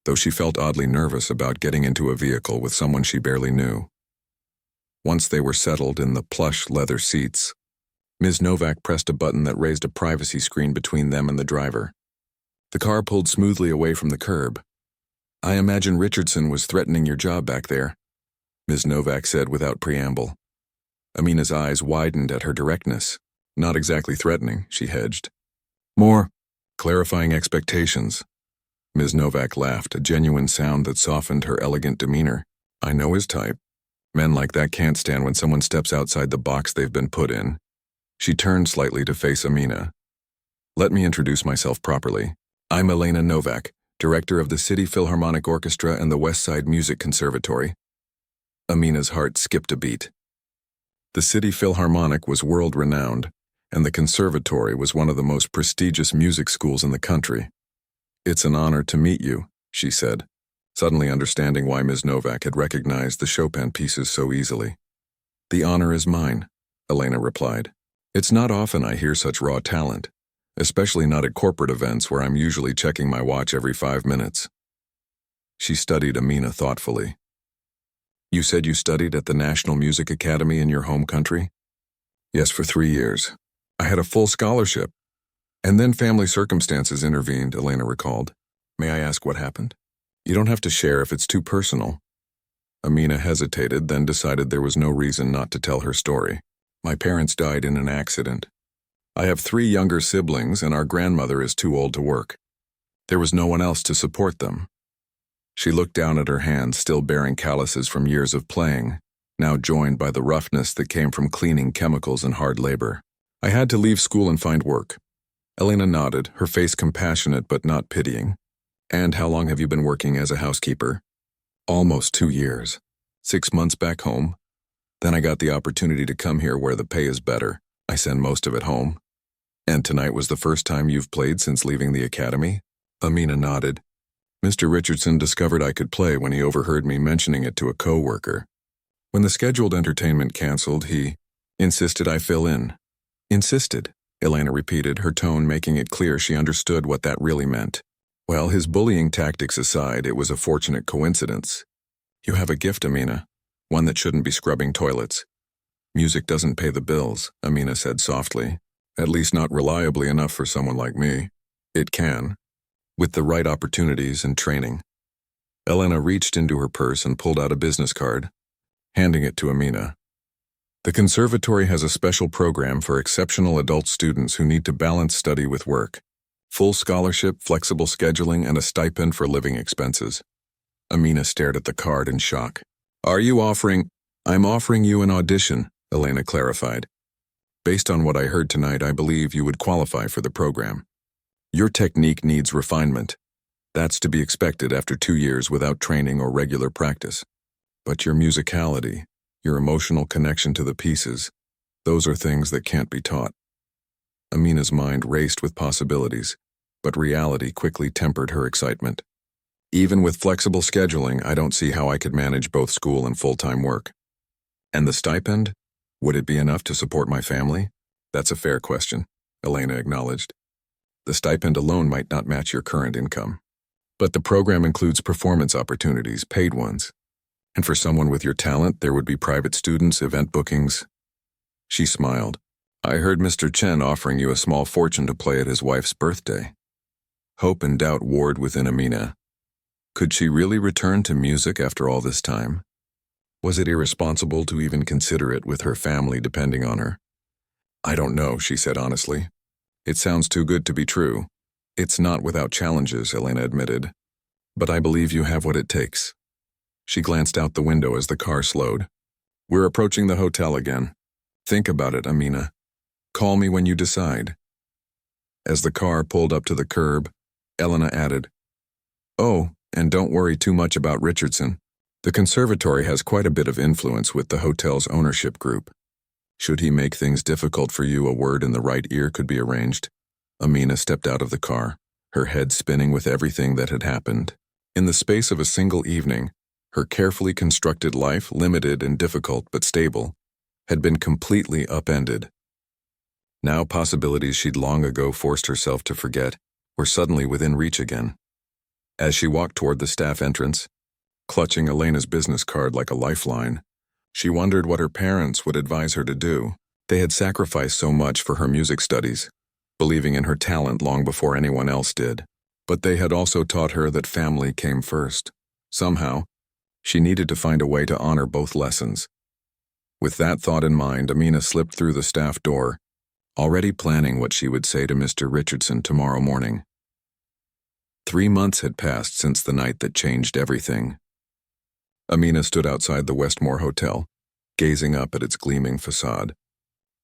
[SPEAKER 1] though she felt oddly nervous about getting into a vehicle with someone she barely knew. Once they were settled in the plush leather seats, Ms. Novak pressed a button that raised a privacy screen between them and the driver. The car pulled smoothly away from the curb. "I imagine Richardson was threatening your job back there," Ms. Novak said without preamble. Amina's eyes widened at her directness. "Not exactly threatening," she hedged. "More clarifying expectations." Ms. Novak laughed, a genuine sound that softened her elegant demeanor. "I know his type. Men like that can't stand when someone steps outside the box they've been put in." She turned slightly to face Amina. "Let me introduce myself properly. I'm Elena Novak, director of the City Philharmonic Orchestra and the West Side Music Conservatory." Amina's heart skipped a beat. The City Philharmonic was world-renowned, and the conservatory was one of the most prestigious music schools in the country. "It's an honor to meet you," she said, suddenly understanding why Ms. Novak had recognized the Chopin pieces so easily. "The honor is mine," Elena replied. "It's not often I hear such raw talent, especially not at corporate events where I'm usually checking my watch every 5 minutes." She studied Amina thoughtfully. "You said you studied at the National Music Academy in your home country?" "Yes, for 3 years. I had a full scholarship. And then family circumstances intervened," Elena recalled. "May I ask what happened?" "You don't have to share if it's too personal." Amina hesitated, then decided there was no reason not to tell her story. "My parents died in an accident. I have 3 younger siblings, and our grandmother is too old to work. There was no one else to support them." She looked down at her hands, still bearing calluses from years of playing, now joined by the roughness that came from cleaning chemicals and hard labor. "I had to leave school and find work." Elena nodded, her face compassionate but not pitying. "And how long have you been working as a housekeeper?" "Almost 2 years. 6 months back home. Then I got the opportunity to come here where the pay is better. I send most of it home." "And tonight was the first time you've played since leaving the academy?" Amina nodded. "Mr. Richardson discovered I could play when he overheard me mentioning it to a co-worker. When the scheduled entertainment canceled, he insisted I fill in." "Insisted?" Elena repeated, her tone making it clear she understood what that really meant. "Well, his bullying tactics aside, it was a fortunate coincidence. You have a gift, Amina, one that shouldn't be scrubbing toilets." "Music doesn't pay the bills," Amina said softly. "At least not reliably enough for someone like me. It can, with the right opportunities and training." Elena reached into her purse and pulled out a business card, handing it to Amina. "The conservatory has a special program for exceptional adult students who need to balance study with work. Full scholarship, flexible scheduling, and a stipend for living expenses." Amina stared at the card in shock. "Are you offering—" "I'm offering you an audition," Elena clarified. "Based on what I heard tonight, I believe you would qualify for the program. Your technique needs refinement. That's to be expected after 2 years without training or regular practice. But your musicality, your emotional connection to the pieces, those are things that can't be taught." Amina's mind raced with possibilities, but reality quickly tempered her excitement. "Even with flexible scheduling, I don't see how I could manage both school and full-time work." "And the stipend? Would it be enough to support my family?" "That's a fair question," Elena acknowledged. "The stipend alone might not match your current income. But the program includes performance opportunities, paid ones. And for someone with your talent, there would be private students, event bookings." She smiled. I heard Mr. Chen offering you a small fortune to play at his wife's birthday. Hope and doubt warred within Amina. Could she really return to music after all this time? Was it irresponsible to even consider it with her family depending on her? I don't know, she said honestly. It sounds too good to be true. It's not without challenges, Elena admitted. But I believe you have what it takes. She glanced out the window as the car slowed. We're approaching the hotel again. Think about it, Amina. Call me when you decide. As the car pulled up to the curb, Elena added, Oh, and don't worry too much about Richardson. The conservatory has quite a bit of influence with the hotel's ownership group. Should he make things difficult for you, a word in the right ear could be arranged. Amina stepped out of the car, her head spinning with everything that had happened. In the space of a single evening, her carefully constructed life, limited and difficult but stable, had been completely upended. Now possibilities she'd long ago forced herself to forget were suddenly within reach again. As she walked toward the staff entrance, clutching Elena's business card like a lifeline, she wondered what her parents would advise her to do. They had sacrificed so much for her music studies, believing in her talent long before anyone else did. But they had also taught her that family came first. Somehow, she needed to find a way to honor both lessons. With that thought in mind, Amina slipped through the staff door, already planning what she would say to Mr. Richardson tomorrow morning. 3 months had passed since the night that changed everything. Amina stood outside the Westmore Hotel, gazing up at its gleaming facade.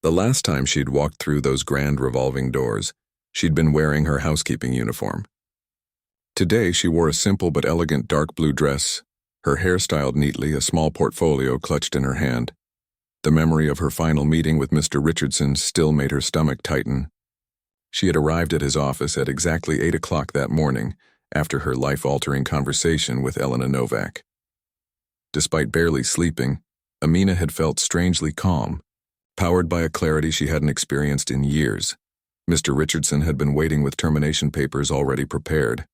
[SPEAKER 1] The last time she'd walked through those grand revolving doors, she'd been wearing her housekeeping uniform. Today she wore a simple but elegant dark blue dress, her hair styled neatly, a small portfolio clutched in her hand. The memory of her final meeting with Mr. Richardson still made her stomach tighten. She had arrived at his office at exactly 8 o'clock that morning, after her life-altering conversation with Elena Novak. Despite barely sleeping, Amina had felt strangely calm, powered by a clarity she hadn't experienced in years. Mr. Richardson had been waiting with termination papers already prepared.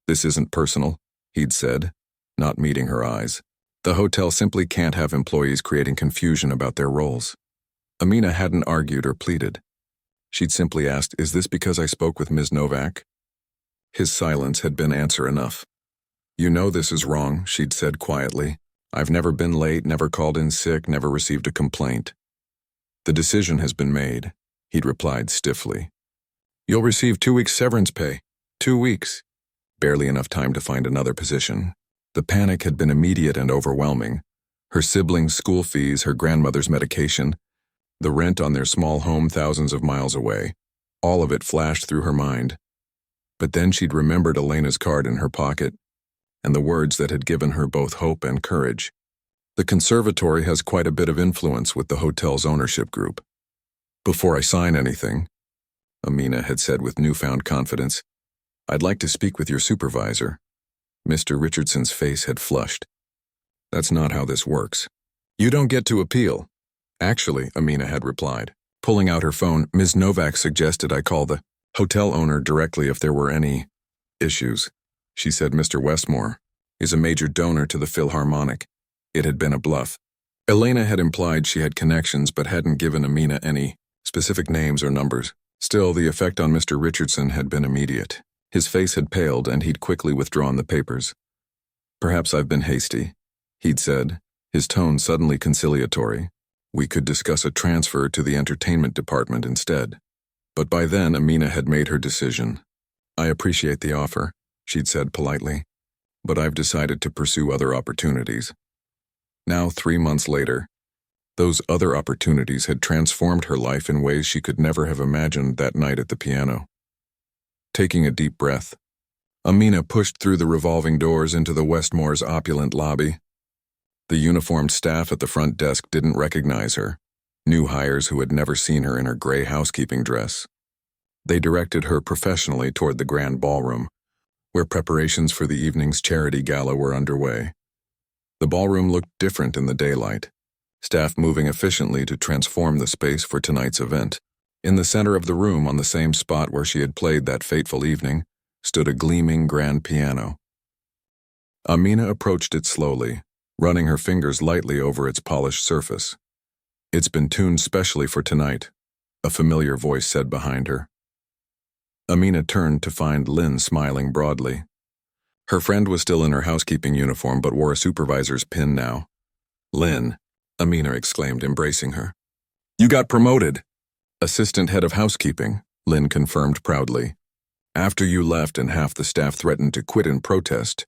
[SPEAKER 1] This isn't personal, he'd said, not meeting her eyes. The hotel simply can't have employees creating confusion about their roles. Amina hadn't argued or pleaded. She'd simply asked, Is this because I spoke with Ms. Novak? His silence had been answer enough. You know this is wrong, she'd said quietly. I've never been late, never called in sick, never received a complaint. The decision has been made, he'd replied stiffly. You'll receive 2 weeks severance pay. 2 weeks. Barely enough time to find another position. The panic had been immediate and overwhelming. Her siblings' school fees, her grandmother's medication, the rent on their small home thousands of miles away. All of it flashed through her mind. But then she'd remembered Elena's card in her pocket, and the words that had given her both hope and courage. The conservatory has quite a bit of influence with the hotel's ownership group. Before I sign anything, Amina had said with newfound confidence, I'd like to speak with your supervisor. Mr. Richardson's face had flushed. That's not how this works. You don't get to appeal. Actually, Amina had replied. Pulling out her phone, Ms. Novak suggested I call the hotel owner directly if there were any issues. She said Mr. Westmore is a major donor to the Philharmonic. It had been a bluff. Elena had implied she had connections but hadn't given Amina any specific names or numbers. Still, the effect on Mr. Richardson had been immediate. His face had paled and he'd quickly withdrawn the papers. Perhaps I've been hasty, he'd said, his tone suddenly conciliatory. We could discuss a transfer to the entertainment department instead. But by then, Amina had made her decision. I appreciate the offer, she'd said politely, but I've decided to pursue other opportunities. Now, 3 months later, those other opportunities had transformed her life in ways she could never have imagined that night at the piano. Taking a deep breath, Amina pushed through the revolving doors into the Westmore's opulent lobby. The uniformed staff at the front desk didn't recognize her, new hires who had never seen her in her gray housekeeping dress. They directed her professionally toward the grand ballroom, where preparations for the evening's charity gala were underway. The ballroom looked different in the daylight, staff moving efficiently to transform the space for tonight's event. In the center of the room, on the same spot where she had played that fateful evening, stood a gleaming grand piano. Amina approached it slowly, running her fingers lightly over its polished surface. It's been tuned specially for tonight, a familiar voice said behind her. Amina turned to find Lynn smiling broadly. Her friend was still in her housekeeping uniform but wore a supervisor's pin now. "Lynn," Amina exclaimed, embracing her. "You got promoted." "Assistant head of housekeeping," Lynn confirmed proudly. "After you left and half the staff threatened to quit in protest,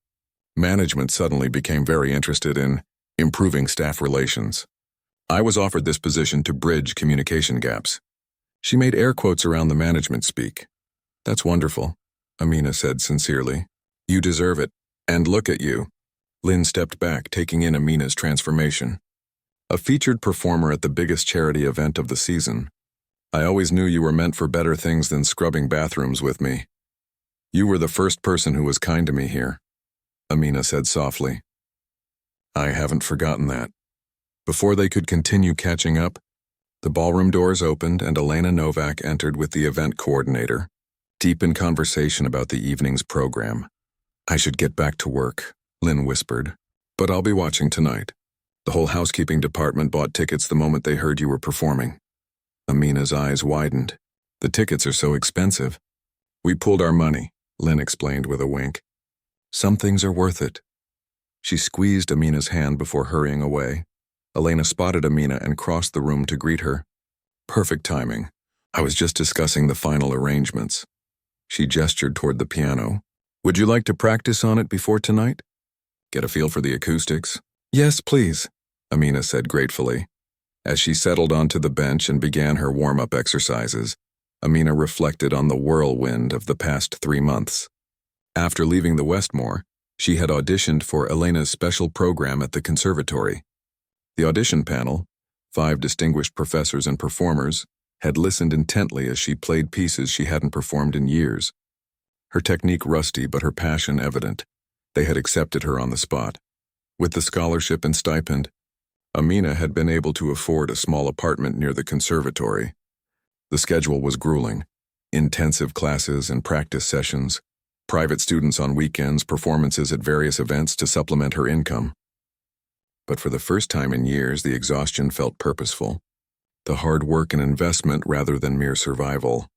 [SPEAKER 1] management suddenly became very interested in improving staff relations. I was offered this position to bridge communication gaps." She made air quotes around the management speak. "That's wonderful," Amina said sincerely. "You deserve it. And look at you." Lynn stepped back, taking in Amina's transformation. "A featured performer at the biggest charity event of the season. I always knew you were meant for better things than scrubbing bathrooms with me. You were the first person who was kind to me here," Amina said softly. "I haven't forgotten that." Before they could continue catching up, the ballroom doors opened and Elena Novak entered with the event coordinator, deep in conversation about the evening's program. "I should get back to work," Lynn whispered, "but I'll be watching tonight. The whole housekeeping department bought tickets the moment they heard you were performing." Amina's eyes widened. "The tickets are so expensive." "We pooled our money," Lynn explained with a wink. "Some things are worth it." She squeezed Amina's hand before hurrying away. Elena spotted Amina and crossed the room to greet her. "Perfect timing. I was just discussing the final arrangements." She gestured toward the piano. "Would you like to practice on it before tonight? Get a feel for the acoustics?" "Yes, please," Amina said gratefully. As she settled onto the bench and began her warm-up exercises, Amina reflected on the whirlwind of the past 3 months. After leaving the Westmore, she had auditioned for Elena's special program at the conservatory. The audition panel, 5 distinguished professors and performers, had listened intently as she played pieces she hadn't performed in years. Her technique rusty but her passion evident. They had accepted her on the spot. With the scholarship and stipend, Amina had been able to afford a small apartment near the conservatory. The schedule was grueling. Intensive classes and practice sessions, private students on weekends, performances at various events to supplement her income. But for the first time in years, the exhaustion felt purposeful. The hard work and investment rather than mere survival.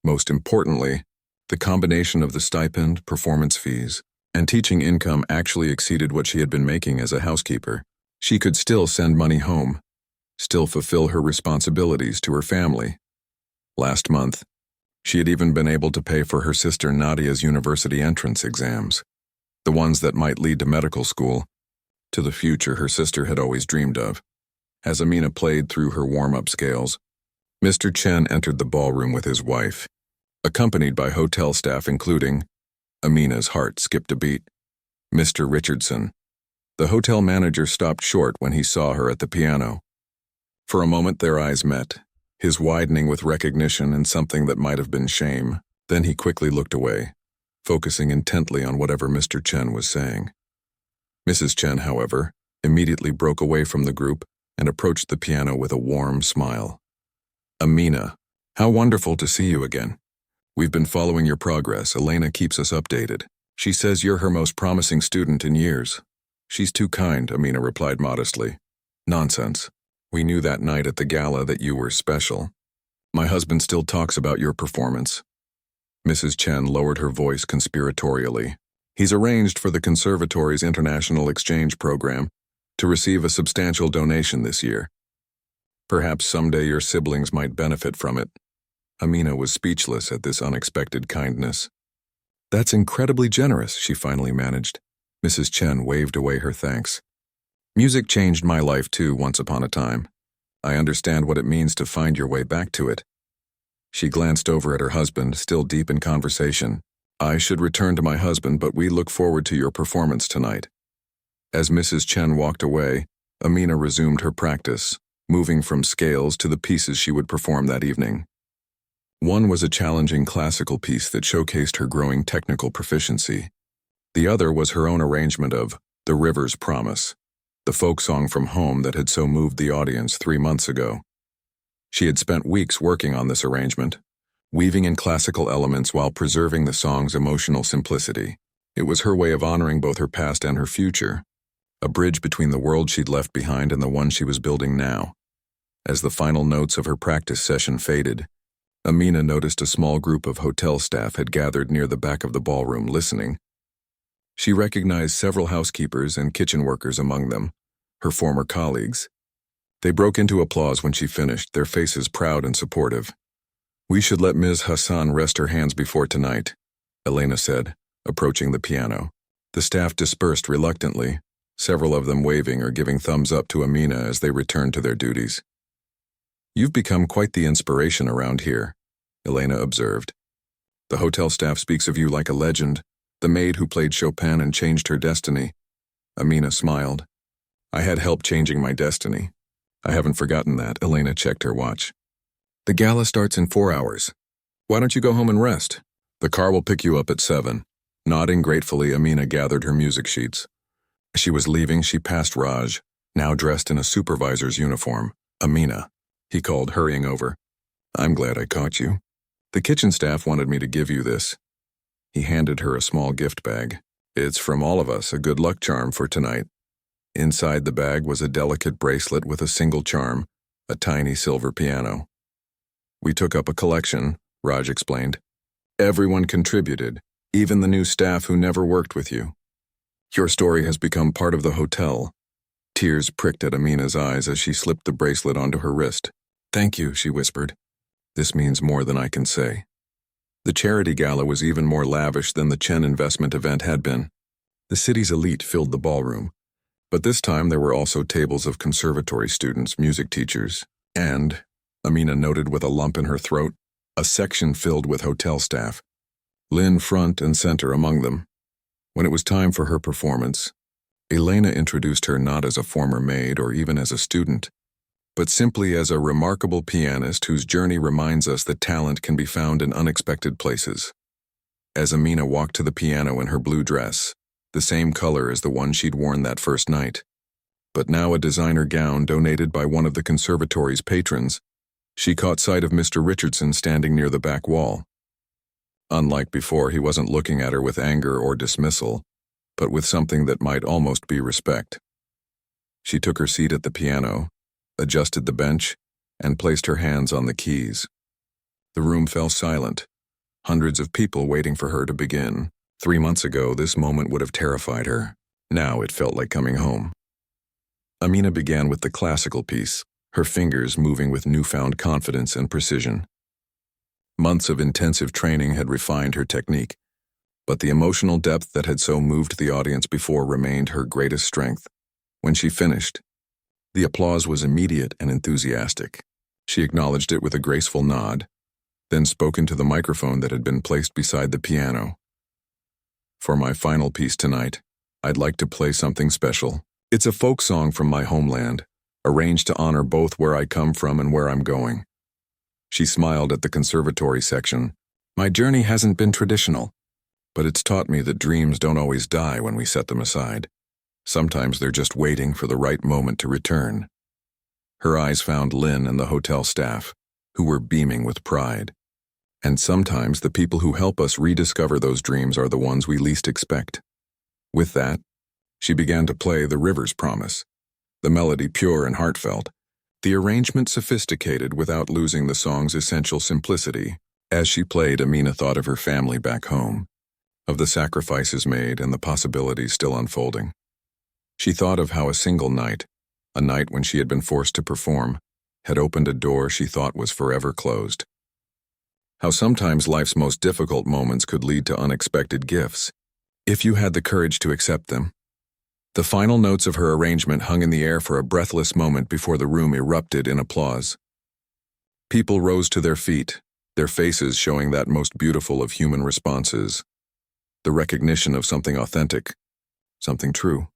[SPEAKER 1] Most importantly, the combination of the stipend, performance fees, and teaching income actually exceeded what she had been making as a housekeeper. She could still send money home, still fulfill her responsibilities to her family. Last month, she had even been able to pay for her sister Nadia's university entrance exams, the ones that might lead to medical school, to the future her sister had always dreamed of. As Amina played through her warm-up scales, Mr. Chen entered the ballroom with his wife, accompanied by hotel staff including, Amina's heart skipped a beat, Mr. Richardson. The hotel manager stopped short when he saw her at the piano. For a moment their eyes met, his widening with recognition and something that might have been shame. Then he quickly looked away, focusing intently on whatever Mr. Chen was saying. Mrs. Chen, however, immediately broke away from the group and approached the piano with a warm smile. "Amina, how wonderful to see you again. We've been following your progress. Elena keeps us updated. She says you're her most promising student in years." "She's too kind," Amina replied modestly. "Nonsense. We knew that night at the gala that you were special. My husband still talks about your performance." Mrs. Chen lowered her voice conspiratorially. "He's arranged for the conservatory's international exchange program to receive a substantial donation this year. Perhaps someday your siblings might benefit from it." Amina was speechless at this unexpected kindness. "That's incredibly generous," she finally managed. Mrs. Chen waved away her thanks. "Music changed my life too once upon a time. I understand what it means to find your way back to it." She glanced over at her husband, still deep in conversation. "I should return to my husband, but we look forward to your performance tonight." As Mrs. Chen walked away, Amina resumed her practice, moving from scales to the pieces she would perform that evening. One was a challenging classical piece that showcased her growing technical proficiency. The other was her own arrangement of The River's Promise, the folk song from home that had so moved the audience 3 months ago. She had spent weeks working on this arrangement, weaving in classical elements while preserving the song's emotional simplicity. It was her way of honoring both her past and her future, a bridge between the world she'd left behind and the one she was building now. As the final notes of her practice session faded, Amina noticed a small group of hotel staff had gathered near the back of the ballroom listening. She recognized several housekeepers and kitchen workers among them, her former colleagues. They broke into applause when she finished, their faces proud and supportive. "We should let Ms. Hassan rest her hands before tonight," Elena said, approaching the piano. The staff dispersed reluctantly, several of them waving or giving thumbs up to Amina as they returned to their duties. "You've become quite the inspiration around here," Elena observed. "The hotel staff speaks of you like a legend, the maid who played Chopin and changed her destiny." Amina smiled. "I had help changing my destiny. I haven't forgotten that." Elena checked her watch. "The gala starts in 4 hours. Why don't you go home and rest? The car will pick you up at 7. Nodding gratefully, Amina gathered her music sheets. As she was leaving, she passed Raj, now dressed in a supervisor's uniform. "Amina," he called, hurrying over. "I'm glad I caught you. The kitchen staff wanted me to give you this." He handed her a small gift bag. "It's from all of us, a good luck charm for tonight." Inside the bag was a delicate bracelet with a single charm, a tiny silver piano. "We took up a collection," Raj explained. "Everyone contributed, even the new staff who never worked with you. Your story has become part of the hotel." Tears pricked at Amina's eyes as she slipped the bracelet onto her wrist. "Thank you," she whispered. "This means more than I can say." The charity gala was even more lavish than the Chen investment event had been. The city's elite filled the ballroom, but this time there were also tables of conservatory students, music teachers, and, Amina noted with a lump in her throat, a section filled with hotel staff, Lynn front and center among them. When it was time for her performance, Elena introduced her not as a former maid or even as a student, but simply as a remarkable pianist whose journey reminds us that talent can be found in unexpected places. As Amina walked to the piano in her blue dress, the same color as the one she'd worn that first night, but now a designer gown donated by one of the conservatory's patrons, she caught sight of Mr. Richardson standing near the back wall. Unlike before, he wasn't looking at her with anger or dismissal, but with something that might almost be respect. She took her seat at the piano, adjusted the bench, and placed her hands on the keys. The room fell silent, hundreds of people waiting for her to begin. 3 months ago, this moment would have terrified her. Now it felt like coming home. Amina began with the classical piece, her fingers moving with newfound confidence and precision. Months of intensive training had refined her technique, but the emotional depth that had so moved the audience before remained her greatest strength. When she finished, the applause was immediate and enthusiastic. She acknowledged it with a graceful nod, then spoke into the microphone that had been placed beside the piano. "For my final piece tonight, I'd like to play something special. It's a folk song from my homeland, arranged to honor both where I come from and where I'm going." She smiled at the conservatory section. "My journey hasn't been traditional, but it's taught me that dreams don't always die when we set them aside. Sometimes they're just waiting for the right moment to return." Her eyes found Lynn and the hotel staff, who were beaming with pride. And sometimes the people who help us rediscover those dreams are the ones we least expect. With that, she began to play The River's Promise, the melody pure and heartfelt, the arrangement sophisticated without losing the song's essential simplicity. As she played, Amina thought of her family back home, of the sacrifices made and the possibilities still unfolding. She thought of how a single night, a night when she had been forced to perform, had opened a door she thought was forever closed. How sometimes life's most difficult moments could lead to unexpected gifts, if you had the courage to accept them. The final notes of her arrangement hung in the air for a breathless moment before the room erupted in applause. People rose to their feet, their faces showing that most beautiful of human responses, the recognition of something authentic, something true.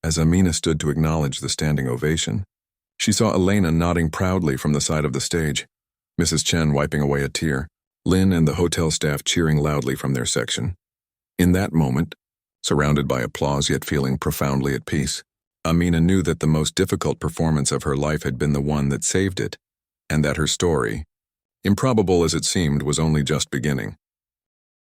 [SPEAKER 1] As Amina stood to acknowledge the standing ovation, she saw Elena nodding proudly from the side of the stage, Mrs. Chen wiping away a tear, Lynn and the hotel staff cheering loudly from their section. In that moment, surrounded by applause yet feeling profoundly at peace, Amina knew that the most difficult performance of her life had been the one that saved it, and that her story, improbable as it seemed, was only just beginning.